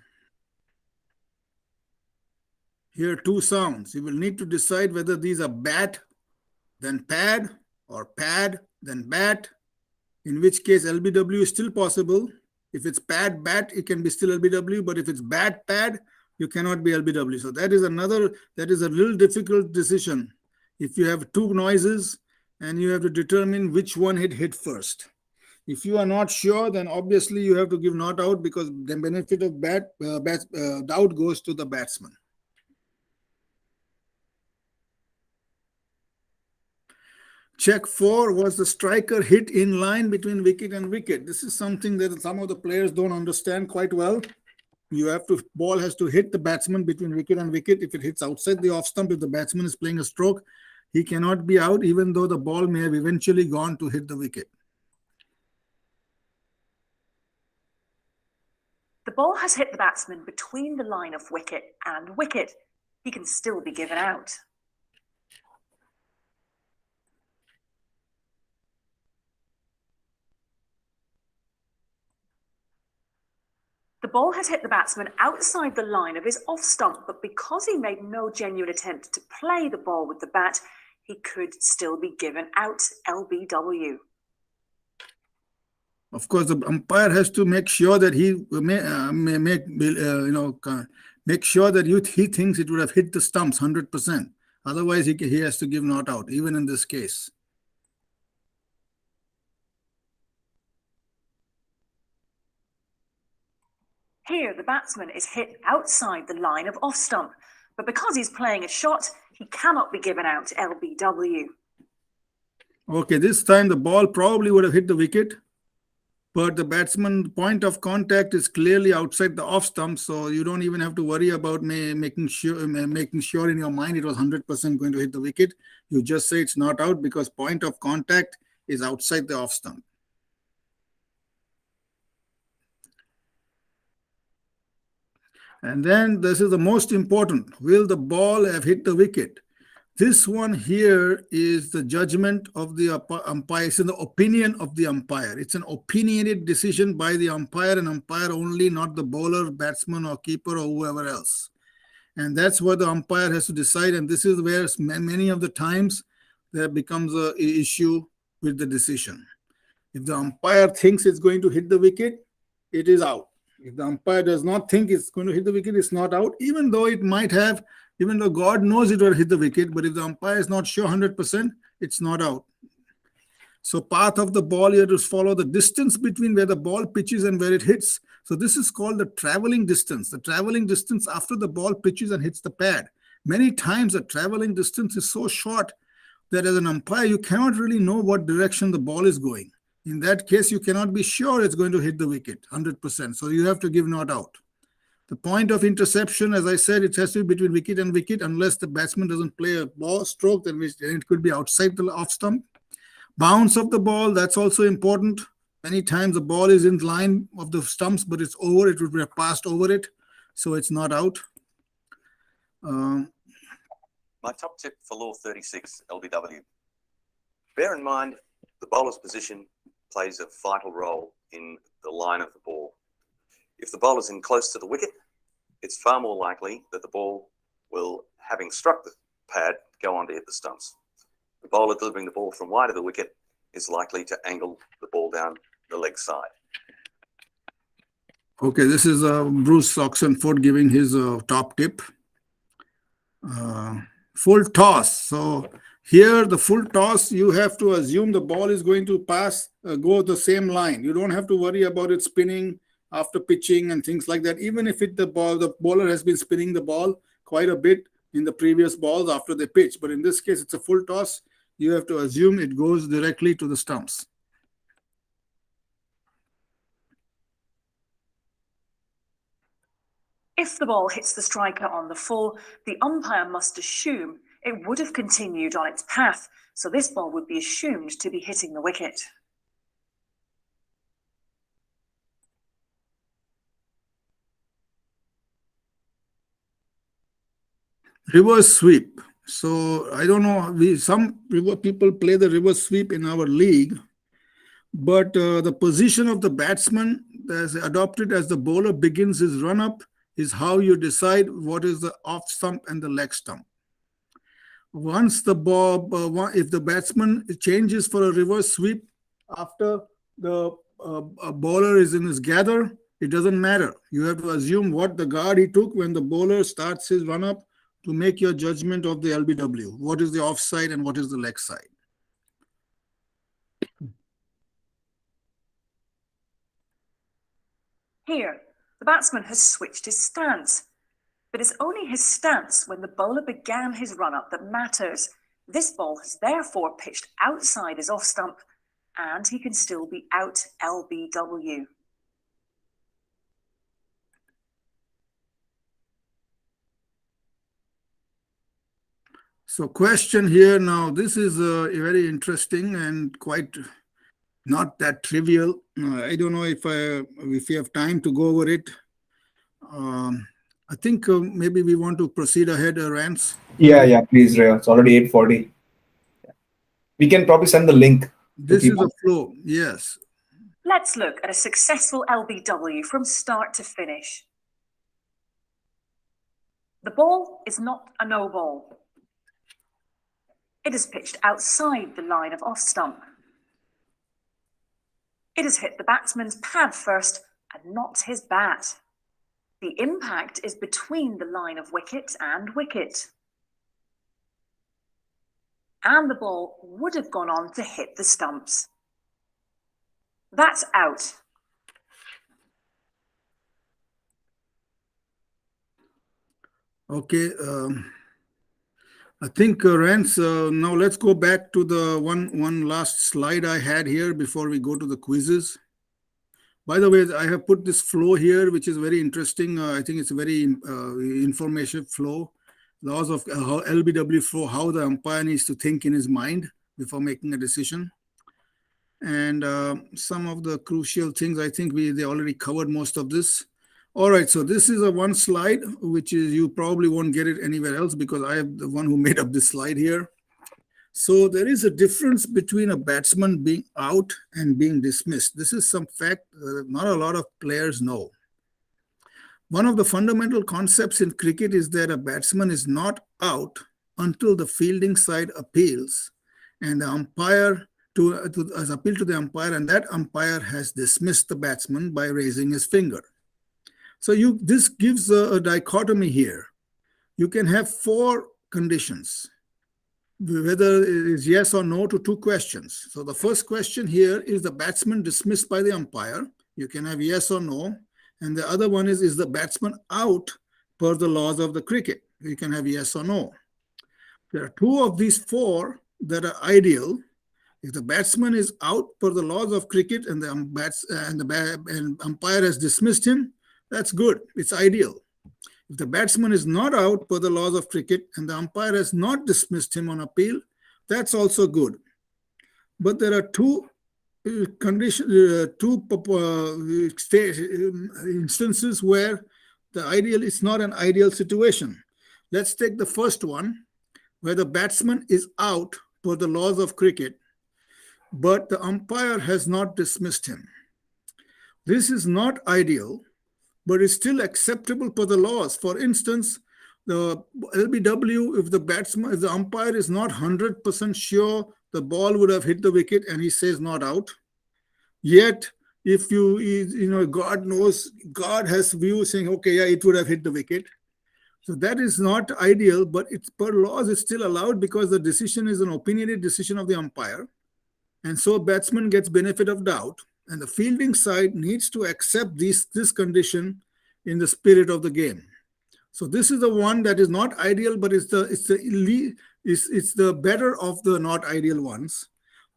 Hear two sounds. You will need to decide whether these are bat, then pad, or pad, then bat, in which case LBW is still possible. If it's pad, bat, it can be still LBW, but if it's bat, pad, you cannot be LBW. So that is a little difficult decision. If you have two noises and you have to determine which one hit first. If you are not sure, then obviously you have to give not out because the benefit of doubt goes to the batsman. Check 4, was the striker hit in line between wicket and wicket? This is something that some of the players don't understand quite well. Ball has to hit the batsman between wicket and wicket. If it hits outside the off stump, if the batsman is playing a stroke, he cannot be out even though the ball may have eventually gone to hit the wicket. The ball has hit the batsman between the line of wicket and wicket. He can still be given out. The ball has hit the batsman outside the line of his off stump, but because he made no genuine attempt to play the ball with the bat, he could still be given out LBW. Of course, the umpire has to make sure that make sure that he thinks it would have hit the stumps 100%. Otherwise, he has to give not out, even in this case. Here, the batsman is hit outside the line of off stump, but because he's playing a shot, he cannot be given out LBW. Okay, this time the ball probably would have hit the wicket, but the batsman point of contact is clearly outside the off stump, so you don't even have to worry about making sure in your mind it was 100% going to hit the wicket. You just say it's not out because point of contact is outside the off stump. And then this is the most important. Will the ball have hit the wicket? This one here is the judgment of the umpire. It's in the opinion of the umpire. It's an opinionated decision by the umpire and umpire only, not the bowler, batsman, or keeper, or whoever else. And that's what the umpire has to decide. And this is where many of the times there becomes an issue with the decision. If the umpire thinks it's going to hit the wicket, it is out. If the umpire does not think it's going to hit the wicket, it's not out, even though it might have, even though God knows it will hit the wicket, but if the umpire is not sure 100%, it's not out. So path of the ball, you have to follow the distance between where the ball pitches and where it hits. So this is called the traveling distance. The traveling distance after the ball pitches and hits the pad. Many times the traveling distance is so short that as an umpire, you cannot really know what direction the ball is going. In that case, you cannot be sure it's going to hit the wicket 100%. So you have to give not out. The point of interception, as I said, it has to be between wicket and wicket unless the batsman doesn't play a ball stroke, then it could be outside the off stump. Bounce of the ball, that's also important. Many times the ball is in line of the stumps, but it's over. It would have passed over it, so it's not out. My top tip for Law 36 LBW. Bear in mind, The bowler's position plays a vital role in the line of the ball. If the bowler's in close to the wicket, it's far more likely that the ball will, having struck the pad, go on to hit the stumps. The bowler delivering the ball from wide of the wicket is likely to angle the ball down the leg side. Okay, this is Bruce Oxenford giving his top tip. Full toss. So here, the full toss, you have to assume the ball is going to go the same line. You don't have to worry about it spinning after pitching and things like that. Even if the bowler has been spinning the ball quite a bit in the previous balls after they pitch. But in this case, it's a full toss. You have to assume it goes directly to the stumps. If the ball hits the striker on the full, the umpire must assume it would have continued on its path, so this ball would be assumed to be hitting the wicket. Reverse sweep. So I don't know, some people play the reverse sweep in our league, but the position of the batsman as adopted as the bowler begins his run-up is how you decide what is the off stump and the leg stump. Once the ball, if the batsman changes for a reverse sweep after the bowler is in his gather, it doesn't matter. You have to assume what the guard he took when the bowler starts his run-up to make your judgment of the LBW. What is the offside and what is the leg side? Here, the batsman has switched his stance, but it's only his stance when the bowler began his run-up that matters. This ball has therefore pitched outside his off-stump, and he can still be out LBW. So question here now, this is very interesting and quite not that trivial. I don't know if you have time to go over it. I think maybe we want to proceed ahead, Rance. Yeah, please, Raiyo. It's already 8:40. We can probably send the link. This is a flow, yes. Let's look at a successful LBW from start to finish. The ball is not a no ball. It is pitched outside the line of off stump. It has hit the batsman's pad first and not his bat. The impact is between the line of wicket and wicket. And the ball would have gone on to hit the stumps. That's out. Okay. I think, Rance, now let's go back to the one last slide I had here before we go to the quizzes. By the way, I have put this flow here, which is very interesting. I think it's a very informative flow. Laws of how LBW flow, how the umpire needs to think in his mind before making a decision. And some of the crucial things, I think they already covered most of this. All right, so this is a one slide, which is you probably won't get it anywhere else because I am the one who made up this slide here. So there is a difference between a batsman being out and being dismissed. This is some fact not a lot of players know. One of the fundamental concepts in cricket is that a batsman is not out until the fielding side appeals and the umpire has appealed to the umpire, and that umpire has dismissed the batsman by raising his finger. So this gives a dichotomy here. You can have four conditions, whether it is yes or no to two questions. So the first question here is the batsman dismissed by the umpire? You can have yes or no. And the other one is the batsman out per the laws of the cricket? You can have yes or no. There are two of these four that are ideal. If the batsman is out per the laws of cricket and the umpire has dismissed him, that's good. It's ideal. If the batsman is not out per the laws of cricket and the umpire has not dismissed him on appeal, that's also good. But there are two instances where the ideal is not an ideal situation. Let's take the first one, where the batsman is out per the laws of cricket. but the umpire has not dismissed him. This is not ideal, but is still acceptable per the laws. For instance, the LBW, if the umpire is not 100% sure the ball would have hit the wicket and he says not out, yet if God knows, God has view saying, okay, yeah, it would have hit the wicket. So that is not ideal, but it's per laws, it's still allowed because the decision is an opinionated decision of the umpire. And so batsman gets benefit of doubt. And the fielding side needs to accept this condition in the spirit of the game. So this is the one that is not ideal, but it's the better of the not ideal ones.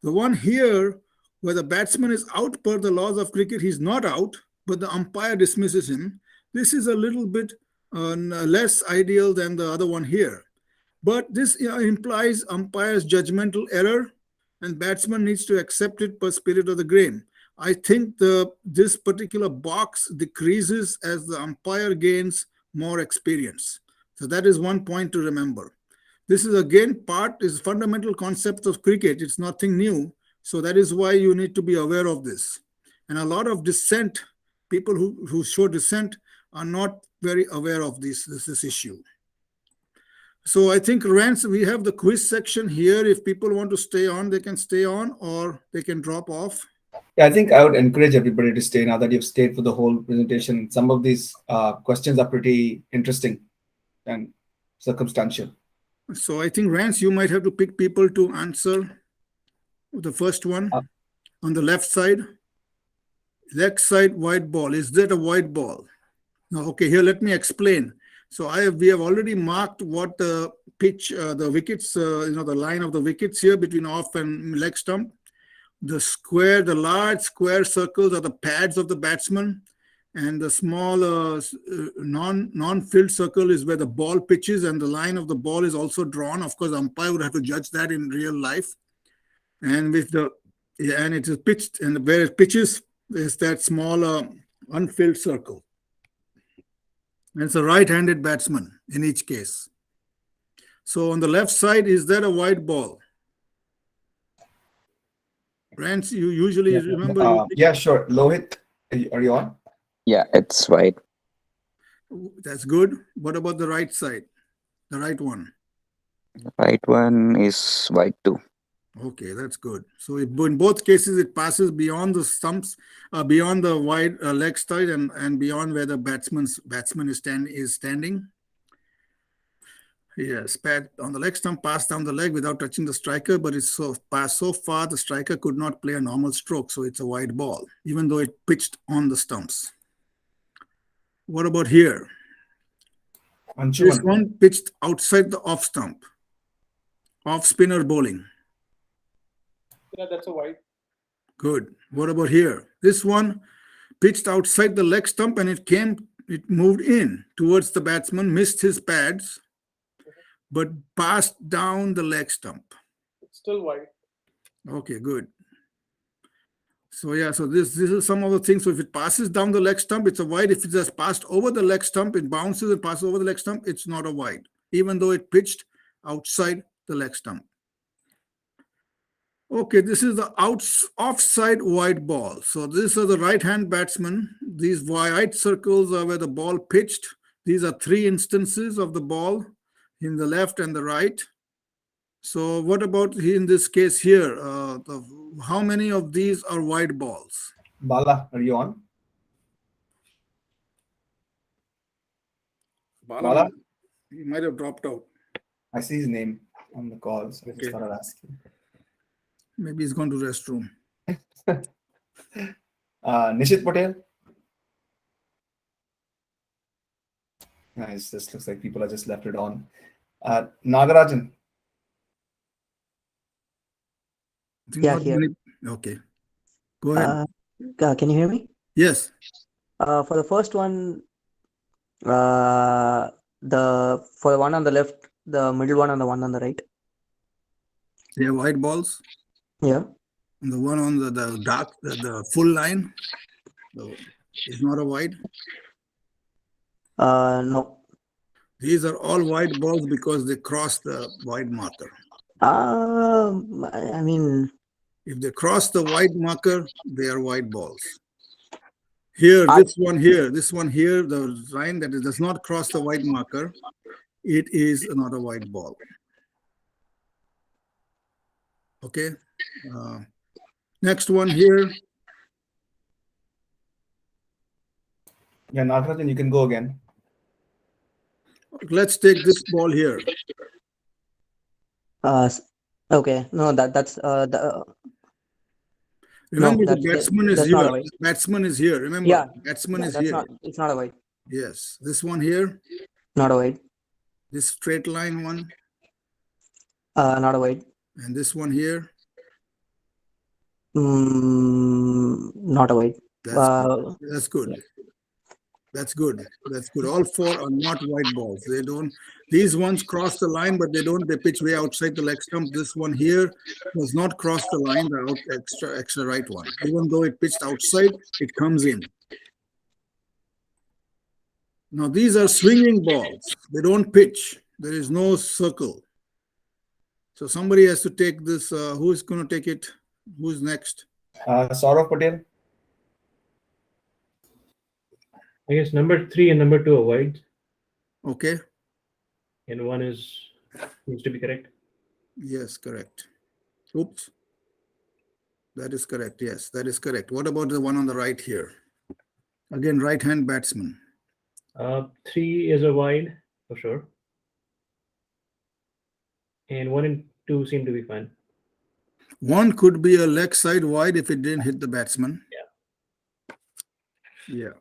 The one here where the batsman is out per the laws of cricket, he's not out, but the umpire dismisses him. This is a little bit less ideal than the other one here. But this implies umpire's judgmental error, and batsman needs to accept it per spirit of the game. I think this particular box decreases as the umpire gains more experience. So that is one point to remember. This is again is fundamental concept of cricket. It's nothing new. So that is why you need to be aware of this. And a lot of people who show dissent are not very aware of this issue. So I think, Rance, we have the quiz section here. If people want to stay on, they can stay on or they can drop off. Yeah, I think I would encourage everybody to stay now that you've stayed for the whole presentation. Some of these questions are pretty interesting and circumstantial. So I think, Rance, you might have to pick people to answer the first one. On the left side, leg side, white ball. Is that a white ball? No, okay, here, let me explain. So we have already marked what the pitch, the wickets, the line of the wickets here between off and leg stump. The large square circles are the pads of the batsman, and the small non-filled circle is where the ball pitches, and the line of the ball is also drawn. Of course, the umpire would have to judge that in real life. And and it is pitched, and where it pitches is that small unfilled circle. And it's a right-handed batsman in each case. So on the left side, is there a white ball? Rance, you usually remember. Yeah, sure. Lohit, are you on? Yeah, it's white. That's good. What about the right side? The right one? The right one is white too. Okay, that's good. So in both cases, it passes beyond the stumps, beyond the wide leg side and beyond where the batsman is standing. Yes, pad on the leg stump, passed down the leg without touching the striker, but it's passed so far the striker could not play a normal stroke, so it's a wide ball, even though it pitched on the stumps. What about here? This one pitched outside the off stump, off spinner bowling. Yeah, that's a wide. Good. What about here? This one pitched outside the leg stump and it moved in towards the batsman, missed his pads, but passed down the leg stump. It's still wide. Okay, good. So yeah, so this is some of the things. So if it passes down the leg stump, it's a wide. If it has passed over the leg stump, it bounces and passes over the leg stump, it's not a wide, even though it pitched outside the leg stump. Okay, this is the offside wide ball. So these are the right-hand batsmen. These white circles are where the ball pitched. These are 3 instances of the ball in the left and the right. So what about in this case here? How many of these are wide balls? Bala, are you on? Bala? He might have dropped out. I see his name on the call, so I just thought I'd ask him. Maybe he's gone to restroom. Nishit Patel. Nice. This looks like people have just left it on. Nagarajan. Yeah, here. Okay. Go ahead. Can you hear me? Yes. For the first one, for the one on the left, the middle one and the one on the right. Yeah, white balls. Yeah. And the one on the dark, the full line is not a wide. No. These are all wide balls because they cross the wide marker. I mean, If they cross the white marker, they are white balls. Here, this one here, the line that does not cross the white marker, it is not a white ball. Okay. Next one here. Yeah, Nagarajan, you can go again. Let's take this ball here. Okay. No, that's the. Remember, No, the batsman is that's here. not a white. Batsman is here. Remember, Yeah, batsman is that's here. not. It's not a white. Yes. This one here, Not a white. this straight line one, Not a white. and this one here. Not a white. That's good. That's good. That's good. All four are not white balls. They don't. These ones cross the line, but they don't. They pitch way outside the leg stump. This one here does not cross the line. The extra right one. Even though it pitched outside, it comes in. Now these are swinging balls. They don't pitch. There is no circle. So somebody has to take this. Who is going to take it? Who's next? Saurav Patel. I guess number 3 and number 2 are wide, Okay. and one needs to be correct. Yes, correct. Oops. That is correct. Yes, that is correct. What about the one on the right here? Again, right-hand batsman. 3 is a wide for sure, and 1 and 2 seem to be fine. One could be a leg side wide if it didn't hit the batsman. Yeah. Yeah.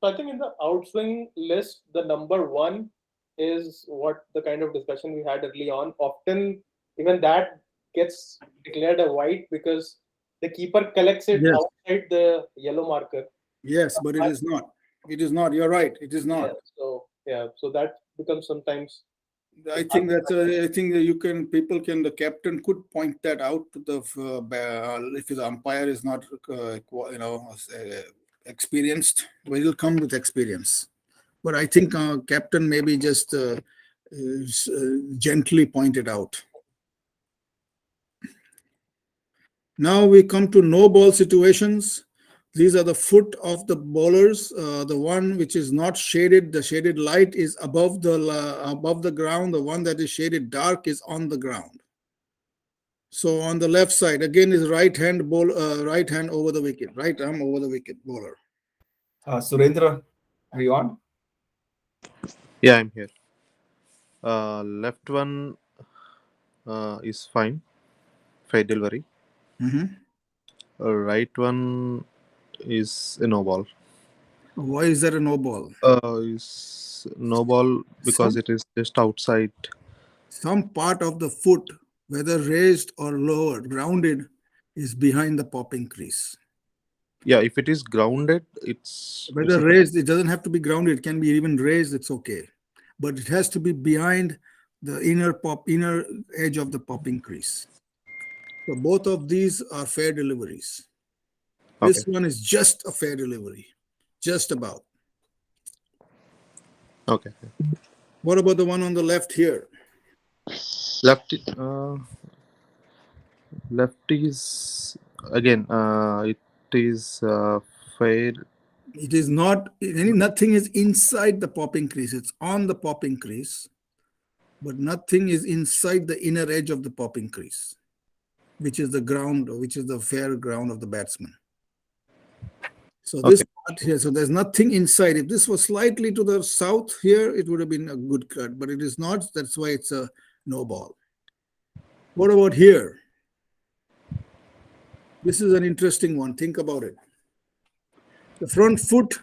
So I think in the outswing list, the number 1 is what the kind of discussion we had early on. Often, even that gets declared a white because the keeper collects it Yes. outside the yellow marker. Yes, but it is not. It is not. You're right. It is not. So that becomes sometimes. I think that the captain could point that out to the if the umpire is not experienced. Well, he'll come with experience, but I think captain maybe just gently point it out. Now we come to no ball situations. These are the foot of the bowlers. The one which is not shaded, the shaded light is above the ground. The one that is shaded dark is on the ground. So on the left side, again, is right hand over the wicket, right arm over the wicket bowler. Surendra, are you on? Yeah, I'm here. Left one is fine. Fair delivery. Right one is a no ball. Why is that a no ball? Is no ball because it is just outside. Some part of the foot, whether raised or lowered, grounded, is behind the popping crease. Yeah, if it is grounded, it's whether raised. It doesn't have to be grounded. It can be even raised. It's okay, but it has to be behind the inner edge of the popping crease. So both of these are fair deliveries. Okay. This one is just a fair delivery, just about. Okay. What about the one on the left here? Left is again. It is fair. It is not. Nothing is inside the popping crease. It's on the popping crease, but nothing is inside the inner edge of the popping crease, which is the ground, which is the fair ground of the batsman. So this part here, so there's nothing inside. If this was slightly to the south here, it would have been a good cut, but it is not. That's why it's a no ball. What about here? This is an interesting one. Think about it. The front foot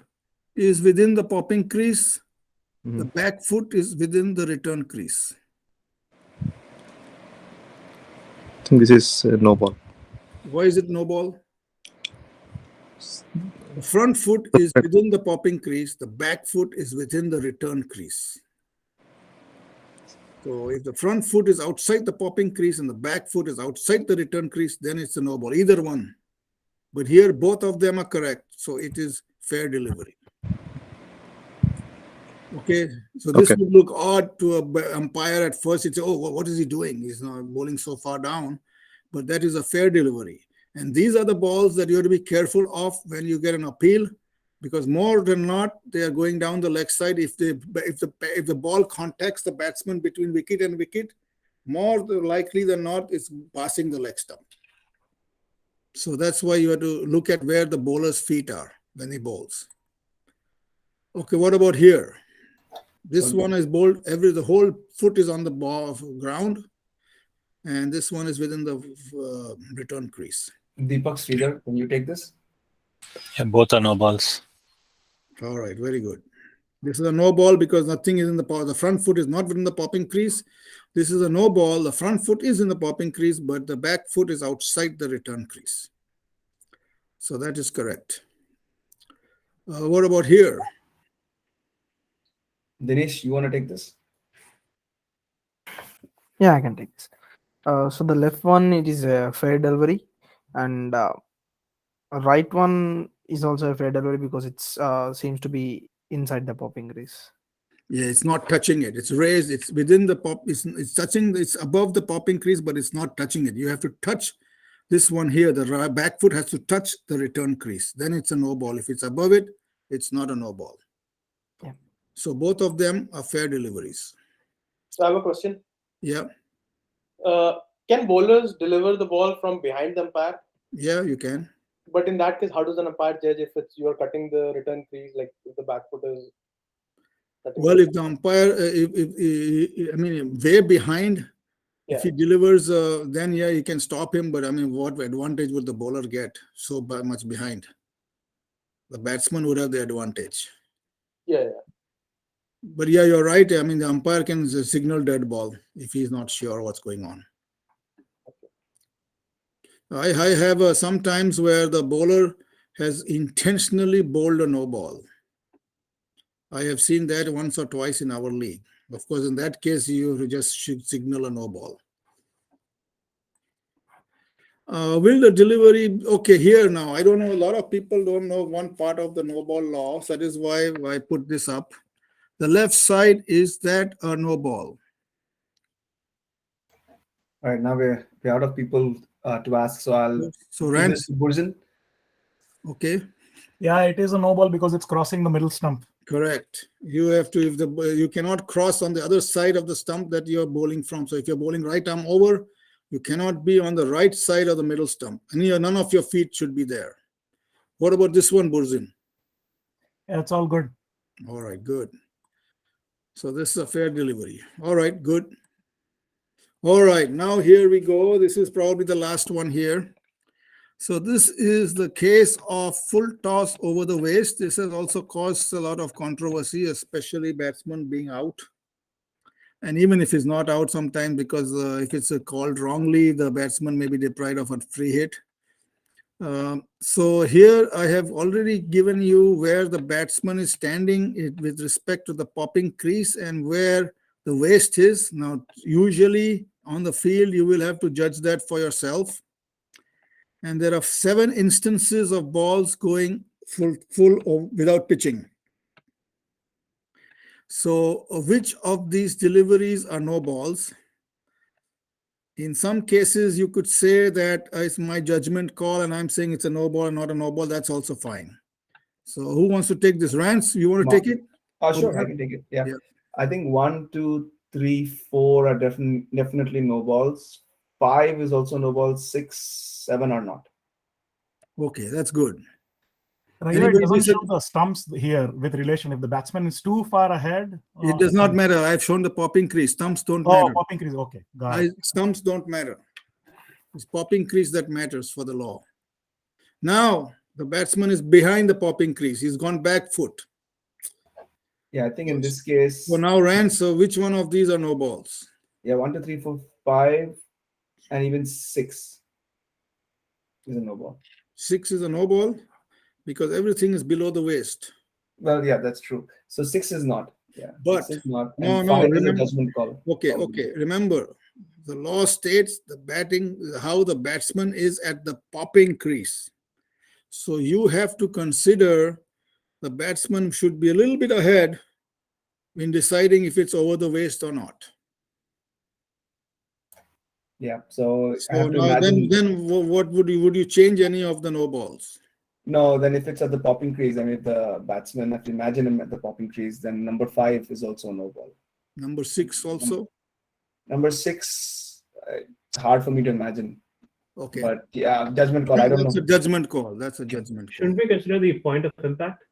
is within the popping crease. The back foot is within the return crease. I think this is no ball. Why is it no ball? The front foot is within the popping crease. The back foot is within the return crease. So if the front foot is outside the popping crease and the back foot is outside the return crease, then it's a no ball, either one. But here, both of them are correct. So it is fair delivery. Okay. So this would look odd to an umpire at first. It's, oh, what is he doing? He's not bowling so far down. but that is a fair delivery. And these are the balls that you have to be careful of when you get an appeal, because more than not, they are going down the leg side. If the ball contacts the batsman between wicket and wicket, more likely than not, it's passing the leg stump. So that's why you have to look at where the bowler's feet are when he bowls. Okay, what about here? This one is bowled, the whole foot is on the ball ground, and this one is within the return crease. Deepak, Sridhar, can you take this? Yeah, both are no balls. All right, very good. This is a no ball because nothing is in the front foot is not within the popping crease. This is a no ball. The front foot is in the popping crease, but the back foot is outside the return crease. So that is correct. What about here? Dinesh, you want to take this? Yeah, I can take this. So the left one, it is a fair delivery, and right one is also a fair delivery because it's seems to be inside the popping crease. Yeah, it's not touching it. It's raised. It's within the pop. It's touching. It's above the popping crease, but it's not touching it. You have to touch this one here. The back foot has to touch the return crease. Then it's a no ball. If it's above it, it's not a no ball. Yeah. So both of them are fair deliveries. So I have a question. Yeah. Can bowlers deliver the ball from behind the umpire? Yeah, you can. But in that case, how does an umpire judge if you are cutting the return crease, like if the back foot is? Well, if the umpire, I mean, way behind, if he delivers, then yeah, you can stop him. But I mean, what advantage would the bowler get so much behind? The batsman would have the advantage. Yeah. But yeah, you're right. I mean, the umpire can signal dead ball if he's not sure what's going on. I have sometimes where the bowler has intentionally bowled a no ball. I have seen that once or twice in our league. Of course, in that case, you just should signal a no ball. Will the delivery, okay, here now, I don't know, a lot of people don't know one part of the no ball law. So that is why I put this up. The left side is that a no ball. All right, now we're out of people to ask, so I'll give this to Burjan. Okay. Yeah, it is a no ball because it's crossing the middle stump. Correct. You have to, you cannot cross on the other side of the stump that you're bowling from. So if you're bowling right arm over, you cannot be on the right side of the middle stump. And none of your feet should be there. What about this one, Burjan? Yeah, it's all good. All right, good. So this is a fair delivery. All right, good. All right, now here we go. This is probably the last one here. So this is the case of full toss over the waist. This has also caused a lot of controversy, especially batsmen being out. And even if he's not out sometimes, because if it's called wrongly, the batsman may be deprived of a free hit. So here I have already given you where the batsman is standing with respect to the popping crease and where the waist is. Now, usually on the field, you will have to judge that for yourself. And there are 7 instances of balls going full without pitching. So which of these deliveries are no balls? In some cases, you could say that it's my judgment call and I'm saying it's a no ball, not a no ball. That's also fine. So who wants to take this? Rance, you want to take it? Sure, I can take it. Yeah. I think 1, 2, 3, 4 are definitely no balls. 5 is also no balls. 6, 7 are not. Okay, that's good. Raiyo, it doesn't show the stumps here with relation. If the batsman is too far ahead, it does not matter. I've shown the popping crease. Stumps don't matter. Popping crease. Okay, got it. Stumps don't matter. It's popping crease that matters for the law. Now the batsman is behind the popping crease. He's gone back foot. Yeah, I think in this case. So now, Rand, so which one of these are no balls? Yeah, 1, 2, 3, 4, 5, and even 6 is a no ball. 6 is a no ball because everything is below the waist. Well, yeah, that's true. So 6 is not. Yeah, but 6 is not. No, and no. 5 Remember, is a judgment call. Okay. Remember, the law states how the batsman is at the popping crease. So you have to consider the batsman should be a little bit ahead in deciding if it's over the waist or not. Yeah. So I So have to now imagine. then what would you change any of the no balls? No, then if it's at the popping crease, I mean, if the batsman, have to imagine him at the popping crease, then number 5 is also a no ball. Number 6 also? Number 6, it's hard for me to imagine. Okay. But yeah, judgment call. I don't That's know. a judgment call. That's a judgment call. Shouldn't we consider the point of impact?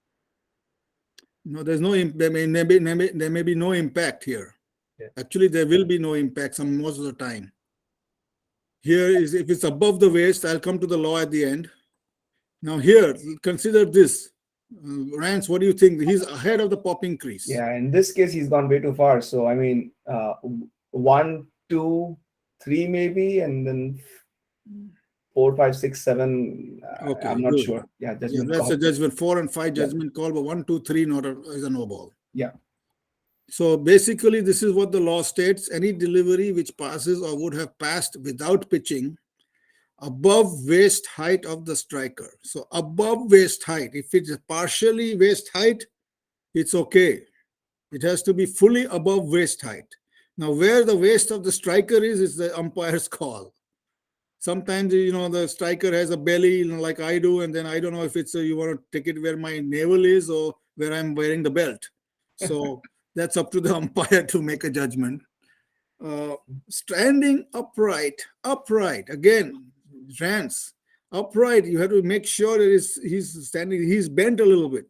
No, there's no there may be no impact here. Yeah. Actually, there will be no impact some most of the time. Here is if it's above the waist, I'll come to the law at the end. Now here, consider this. Rance, what do you think? He's ahead of the popping crease. Yeah, in this case, he's gone way too far. So I mean, 1, 2, 3 maybe, and then 4, 5, 6, 7. Okay, I'm not good. sure. Yeah, Yeah, judgment that's call. a judgment. 4 and 5 judgment call, but 1, 2, 3 is a no ball. Yeah. So basically, this is what the law states: any delivery which passes or would have passed without pitching above waist height of the striker. So above waist height. If it's partially waist height, it's okay. It has to be fully above waist height. Now, where the waist of the striker is the umpire's call. Sometimes, the striker has a belly, like I do, and then I don't know if it's you want to take it where my navel is or where I'm wearing the belt. So that's up to the umpire to make a judgment. Standing upright, again, Rance, upright, you have to make sure he's bent a little bit.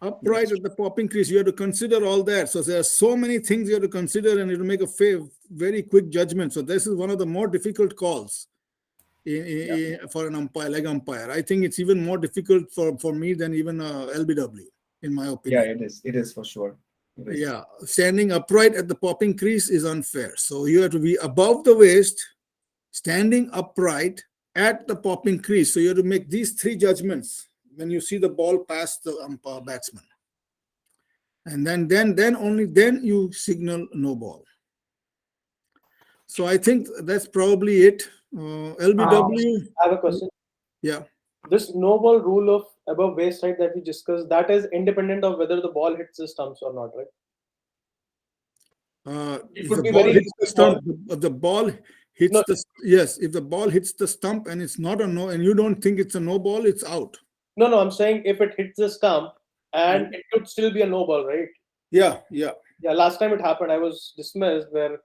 Upright at the popping crease, you have to consider all that. So there are so many things you have to consider, and you have to make a very quick judgment. So this is one of the more difficult calls for an umpire, leg umpire. I think it's even more difficult for me than even LBW, in my opinion. Yeah, it is. It is for sure. Yeah, standing upright at the popping crease is unfair. So you have to be above the waist, standing upright at the popping crease. So you have to make these 3 judgments when you see the ball past the batsman, and then only then you signal no ball. So I think that's probably it. LBW. I have a question. Yeah. This no ball rule of above waist height that we discussed, that is independent of whether the ball hits the stumps or not, right? If the ball hits the stump, if the ball hits if the ball hits the stump and it's not a no, and you don't think it's a no ball, it's out. No, I'm saying if it hits the stump and it could still be a no ball, right? Yeah. Last time it happened, I was dismissed where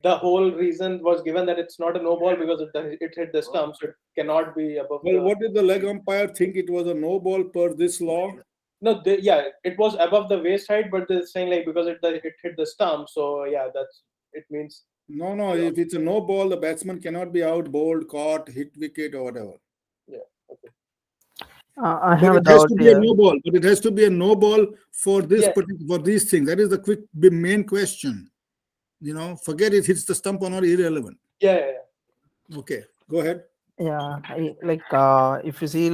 the whole reason was given that it's not a no ball because it hit the stump, so it cannot be above. Well, what did the leg umpire think? It was a no ball per this law? No, it was above the waist height, but they're saying like because it hit the stump, so it means. No, if it's a no ball, the batsman cannot be out, bowled, caught, hit wicket, or whatever. Yeah. Okay. I have a doubt here. No ball, but it has to be a no ball for this for these things. That is the main question. Forget it hits the stump or not, irrelevant. Yeah. Okay, go ahead. Yeah, if you see,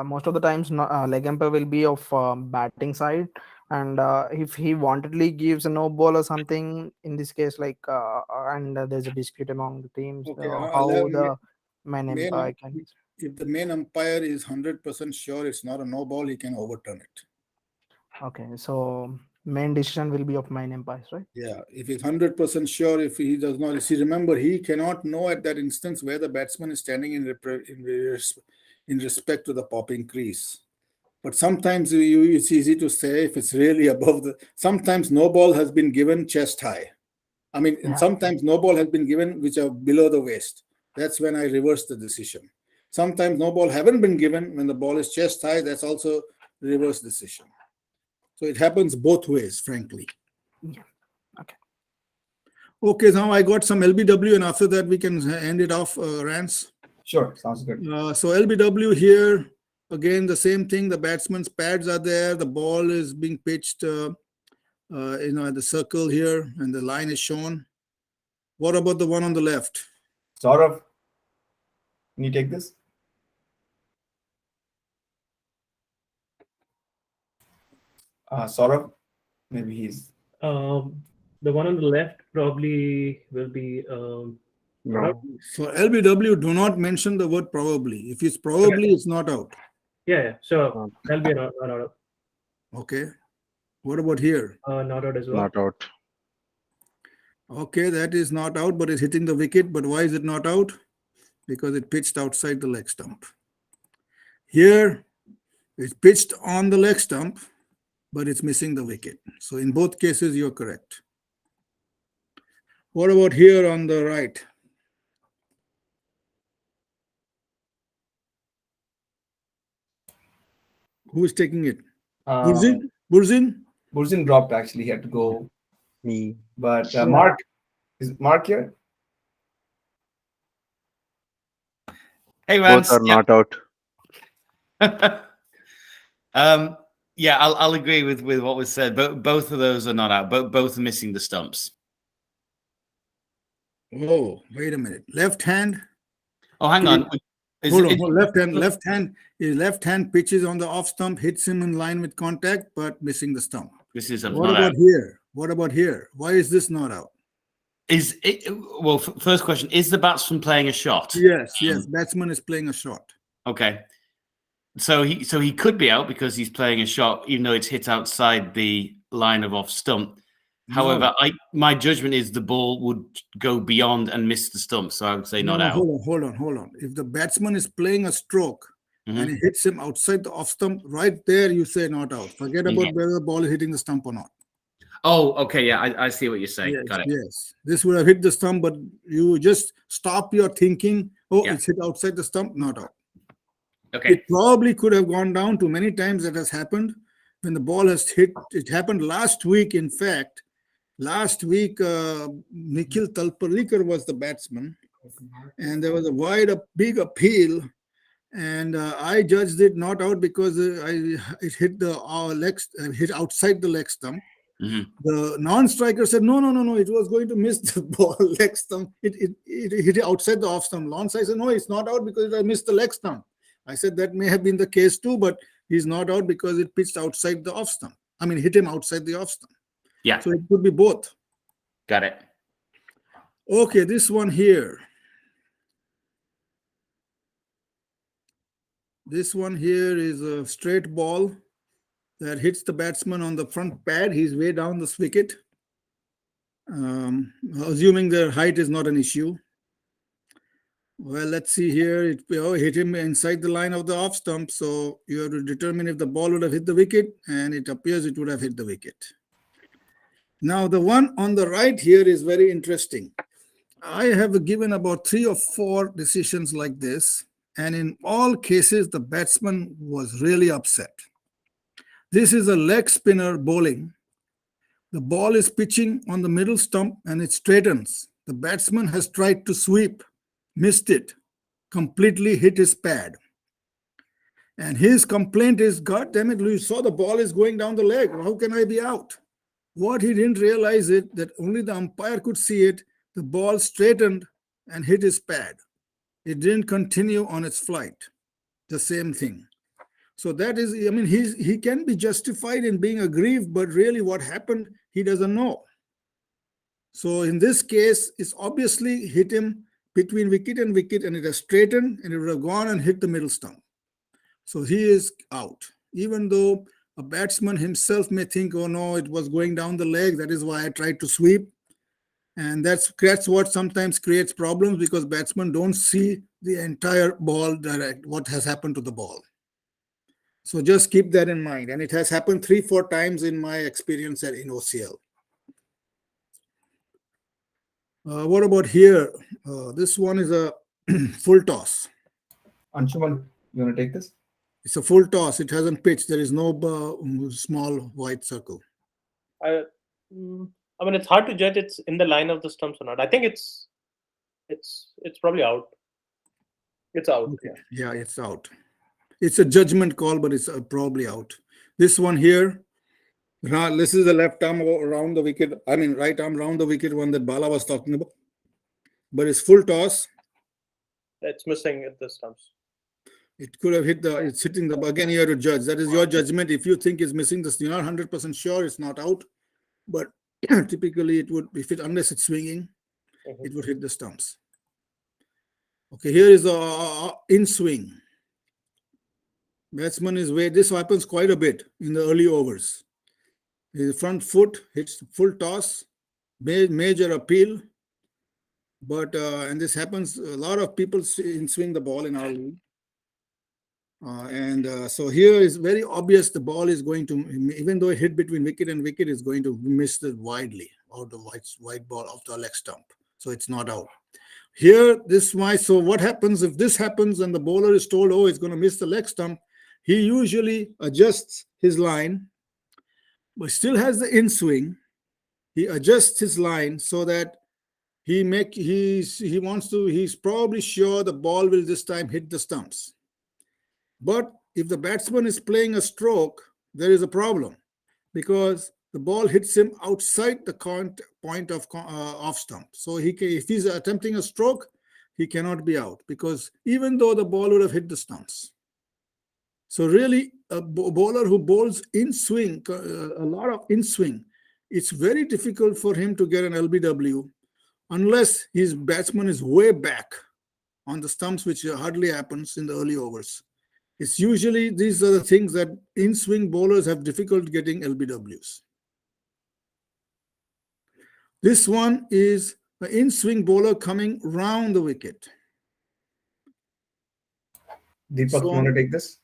most of the times, leg umpire will be of batting side, and if he wantedly gives a no ball or something, in this case, and there's a dispute among the teams, how the main umpire can. If the main umpire is 100% sure it's not a no ball, he can overturn it. Okay, so main decision will be of main umpires, right? Yeah, if he's 100% sure, if he does not, see, remember, he cannot know at that instance where the batsman is standing in respect to the popping crease. But sometimes it's easy to say if it's really above sometimes no ball has been given chest high. I mean, and sometimes no ball has been given which are below the waist. That's when I reverse the decision. Sometimes no ball haven't been given when the ball is chest high. That's also reverse decision. So it happens both ways, frankly. Yeah. Okay. Okay, now I got some LBW, and after that we can end it off, Rance. Sure, sounds good. So LBW here, again, the same thing. The batsman's pads are there. The ball is being pitched, at the circle here, and the line is shown. What about the one on the left? Saurav, can you take this? Saurav, maybe he's. The one on the left probably will be. No. For LBW, do not mention the word probably. If it's probably, it's not out. Yeah. So that'll be not out. Okay. What about here? Not out as well. Not out. Okay, that is not out, but it's hitting the wicket. But why is it not out? Because it pitched outside the leg stump. Here, it's pitched on the leg stump, but it's missing the wicket. So in both cases, you're correct. What about here on the right? Who is taking it? Burzin? Burzin? Burzin dropped actually. He had to go. Me. But Mark, is Mark here? Hey, Both Vance. are not out. Yeah, I'll agree with what was said. But both of those are not out. Both are missing the stumps. Oh, wait a minute. Left hand. Oh, hang on. Hold on. Left hand pitches on the off stump, hits him in line with contact, but missing the stump. What about here? What about here? Why is this not out? Is it, well, first question, is the batsman playing a shot? Yes, batsman is playing a shot. Okay. So he could be out because he's playing a shot, even though it's hit outside the line of off stump. However, my judgment is the ball would go beyond and miss the stump. So I would say not out. Hold on. If the batsman is playing a stroke and it hits him outside the off stump, right there you say not out. Forget about whether the ball is hitting the stump or not. Oh, okay. Yeah, I see what you're saying. Yes, Got it. yes. This would have hit the stump, but you just stop your thinking, it's hit outside the stump, not out. Okay. It probably could have gone down to many times that has happened when the ball has hit. It happened last week, in fact. Last week, Nikhil Talparlikar was the batsman, and there was a big appeal, and I judged it not out because it hit the legs, hit outside the leg stump. The non-striker said, no, it was going to miss the ball leg stump. It hit outside the off stump. Lawn-side said, no, it's not out because I missed the leg stump. I said that may have been the case too, but he's not out because it pitched outside the off stump. I mean, hit him outside the off stump. Yeah. So it could be both. Got it. Okay, this one here. This one here is a straight ball that hits the batsman on the front pad. He's way down this wicket. Assuming their height is not an issue. Well, let's see here. It hit him inside the line of the off stump. So you have to determine if the ball would have hit the wicket, and it appears it would have hit the wicket. Now, the one on the right here is very interesting. I have given about 3 or 4 decisions like this, and in all cases, the batsman was really upset. This is a leg spinner bowling. The ball is pitching on the middle stump and it straightens. The batsman has tried to sweep, missed it, completely hit his pad. And his complaint is, God damn it, you saw the ball is going down the leg. How can I be out? What he didn't realize is that only the umpire could see it. The ball straightened and hit his pad. It didn't continue on its flight. The same thing. So that is, I mean, he can be justified in being aggrieved, but really what happened, he doesn't know. So in this case, it's obviously hit him between wicket, and it has straightened, and it would have gone and hit the middle stump. So he is out. Even though a batsman himself may think, oh no, it was going down the leg, that is why I tried to sweep. And that's what sometimes creates problems, because batsmen don't see the entire ball direct, what has happened to the ball. So just keep that in mind. And it has happened 3-4 times in my experience in OCL. What about here? This one is a full toss. Anshuman, you want to take this? It's a full toss. It hasn't pitched. There is no small white circle. I mean, it's hard to judge it's in the line of the stumps or not. I think it's probably out. It's out. Okay. Yeah, it's out. It's a judgment call, but it's probably out. This one here, this is the left arm around the wicket. I mean, right arm around the wicket, one that Bala was talking about. But it's full toss. It's missing at the stumps. It could have hit it's hitting the, again, you have to judge. That is your judgment. If you think it's missing this, you're not 100% sure it's not out. But typically it would, unless it's swinging, it would hit the stumps. Okay, here is a in swing. Batsman is this happens quite a bit in the early overs. His front foot hits full toss, major appeal. But and this happens, a lot of people swing the ball in our league. So here is very obvious the ball is going to, even though it hit between wicket and wicket, is going to miss it widely, or the white ball off the leg stump. So it's not out. Here, so what happens if this happens and the bowler is told, oh, it's going to miss the leg stump? He usually adjusts his line, but still has the in swing. He adjusts his line so that he's probably sure the ball will this time hit the stumps. But if the batsman is playing a stroke, there is a problem, because the ball hits him outside the point of off stump. So if he's attempting a stroke, he cannot be out, because even though the ball would have hit the stumps. So really, a bowler who bowls in swing, a lot of in swing, it's very difficult for him to get an LBW unless his batsman is way back on the stumps, which hardly happens in the early overs. It's usually, these are the things that in swing bowlers have difficulty getting LBWs. This one is an in swing bowler coming round the wicket. Deepak, you want to take this?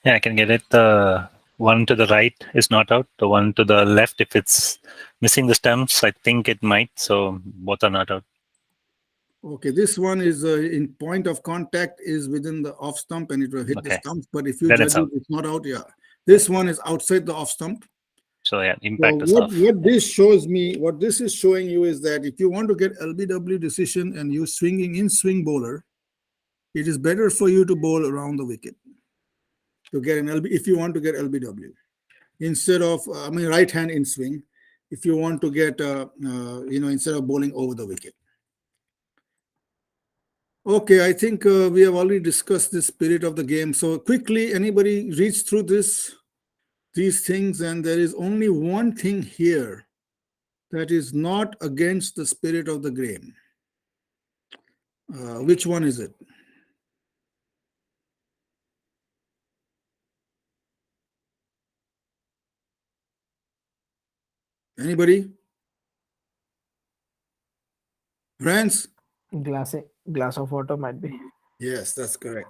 Yeah, I can get it. The one to the right is not out. The one to the left, if it's missing the stumps, I think it might. So both are not out. Okay, this one is in point of contact is within the off stump and it will hit the stumps. But if you then judge it's not out, yeah. This one is outside the off stump. So yeah, impact is what, off. What this shows me, what this is showing you is that if you want to get LBW decision and you're swinging in swing bowler, it is better for you to bowl around the wicket to get an LB, if you want to get LBW, instead of right hand in swing, if you want to get instead of bowling over the wicket. Okay, I think we have already discussed the spirit of the game. So quickly, anybody reads through these things, and there is only one thing here that is not against the spirit of the game. Which one is it? Anybody? Rance? Glass of water might be. Yes, that's correct.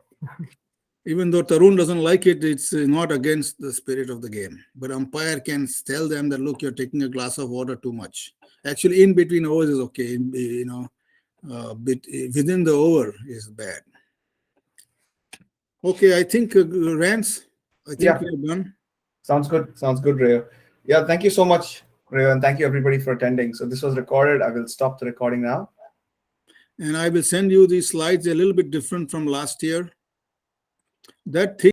Even though Tarun doesn't like it, it's not against the spirit of the game. But umpire can tell them that, look, you're taking a glass of water too much. Actually, in between overs is okay. Within the over is bad. Okay, I think Rance, I think we're done. Sounds good, Raiyo. Yeah, thank you so much, Raiyo, and thank you everybody for attending. So this was recorded. I will stop the recording now. And I will send you these slides. They're a little bit different from last year. That thing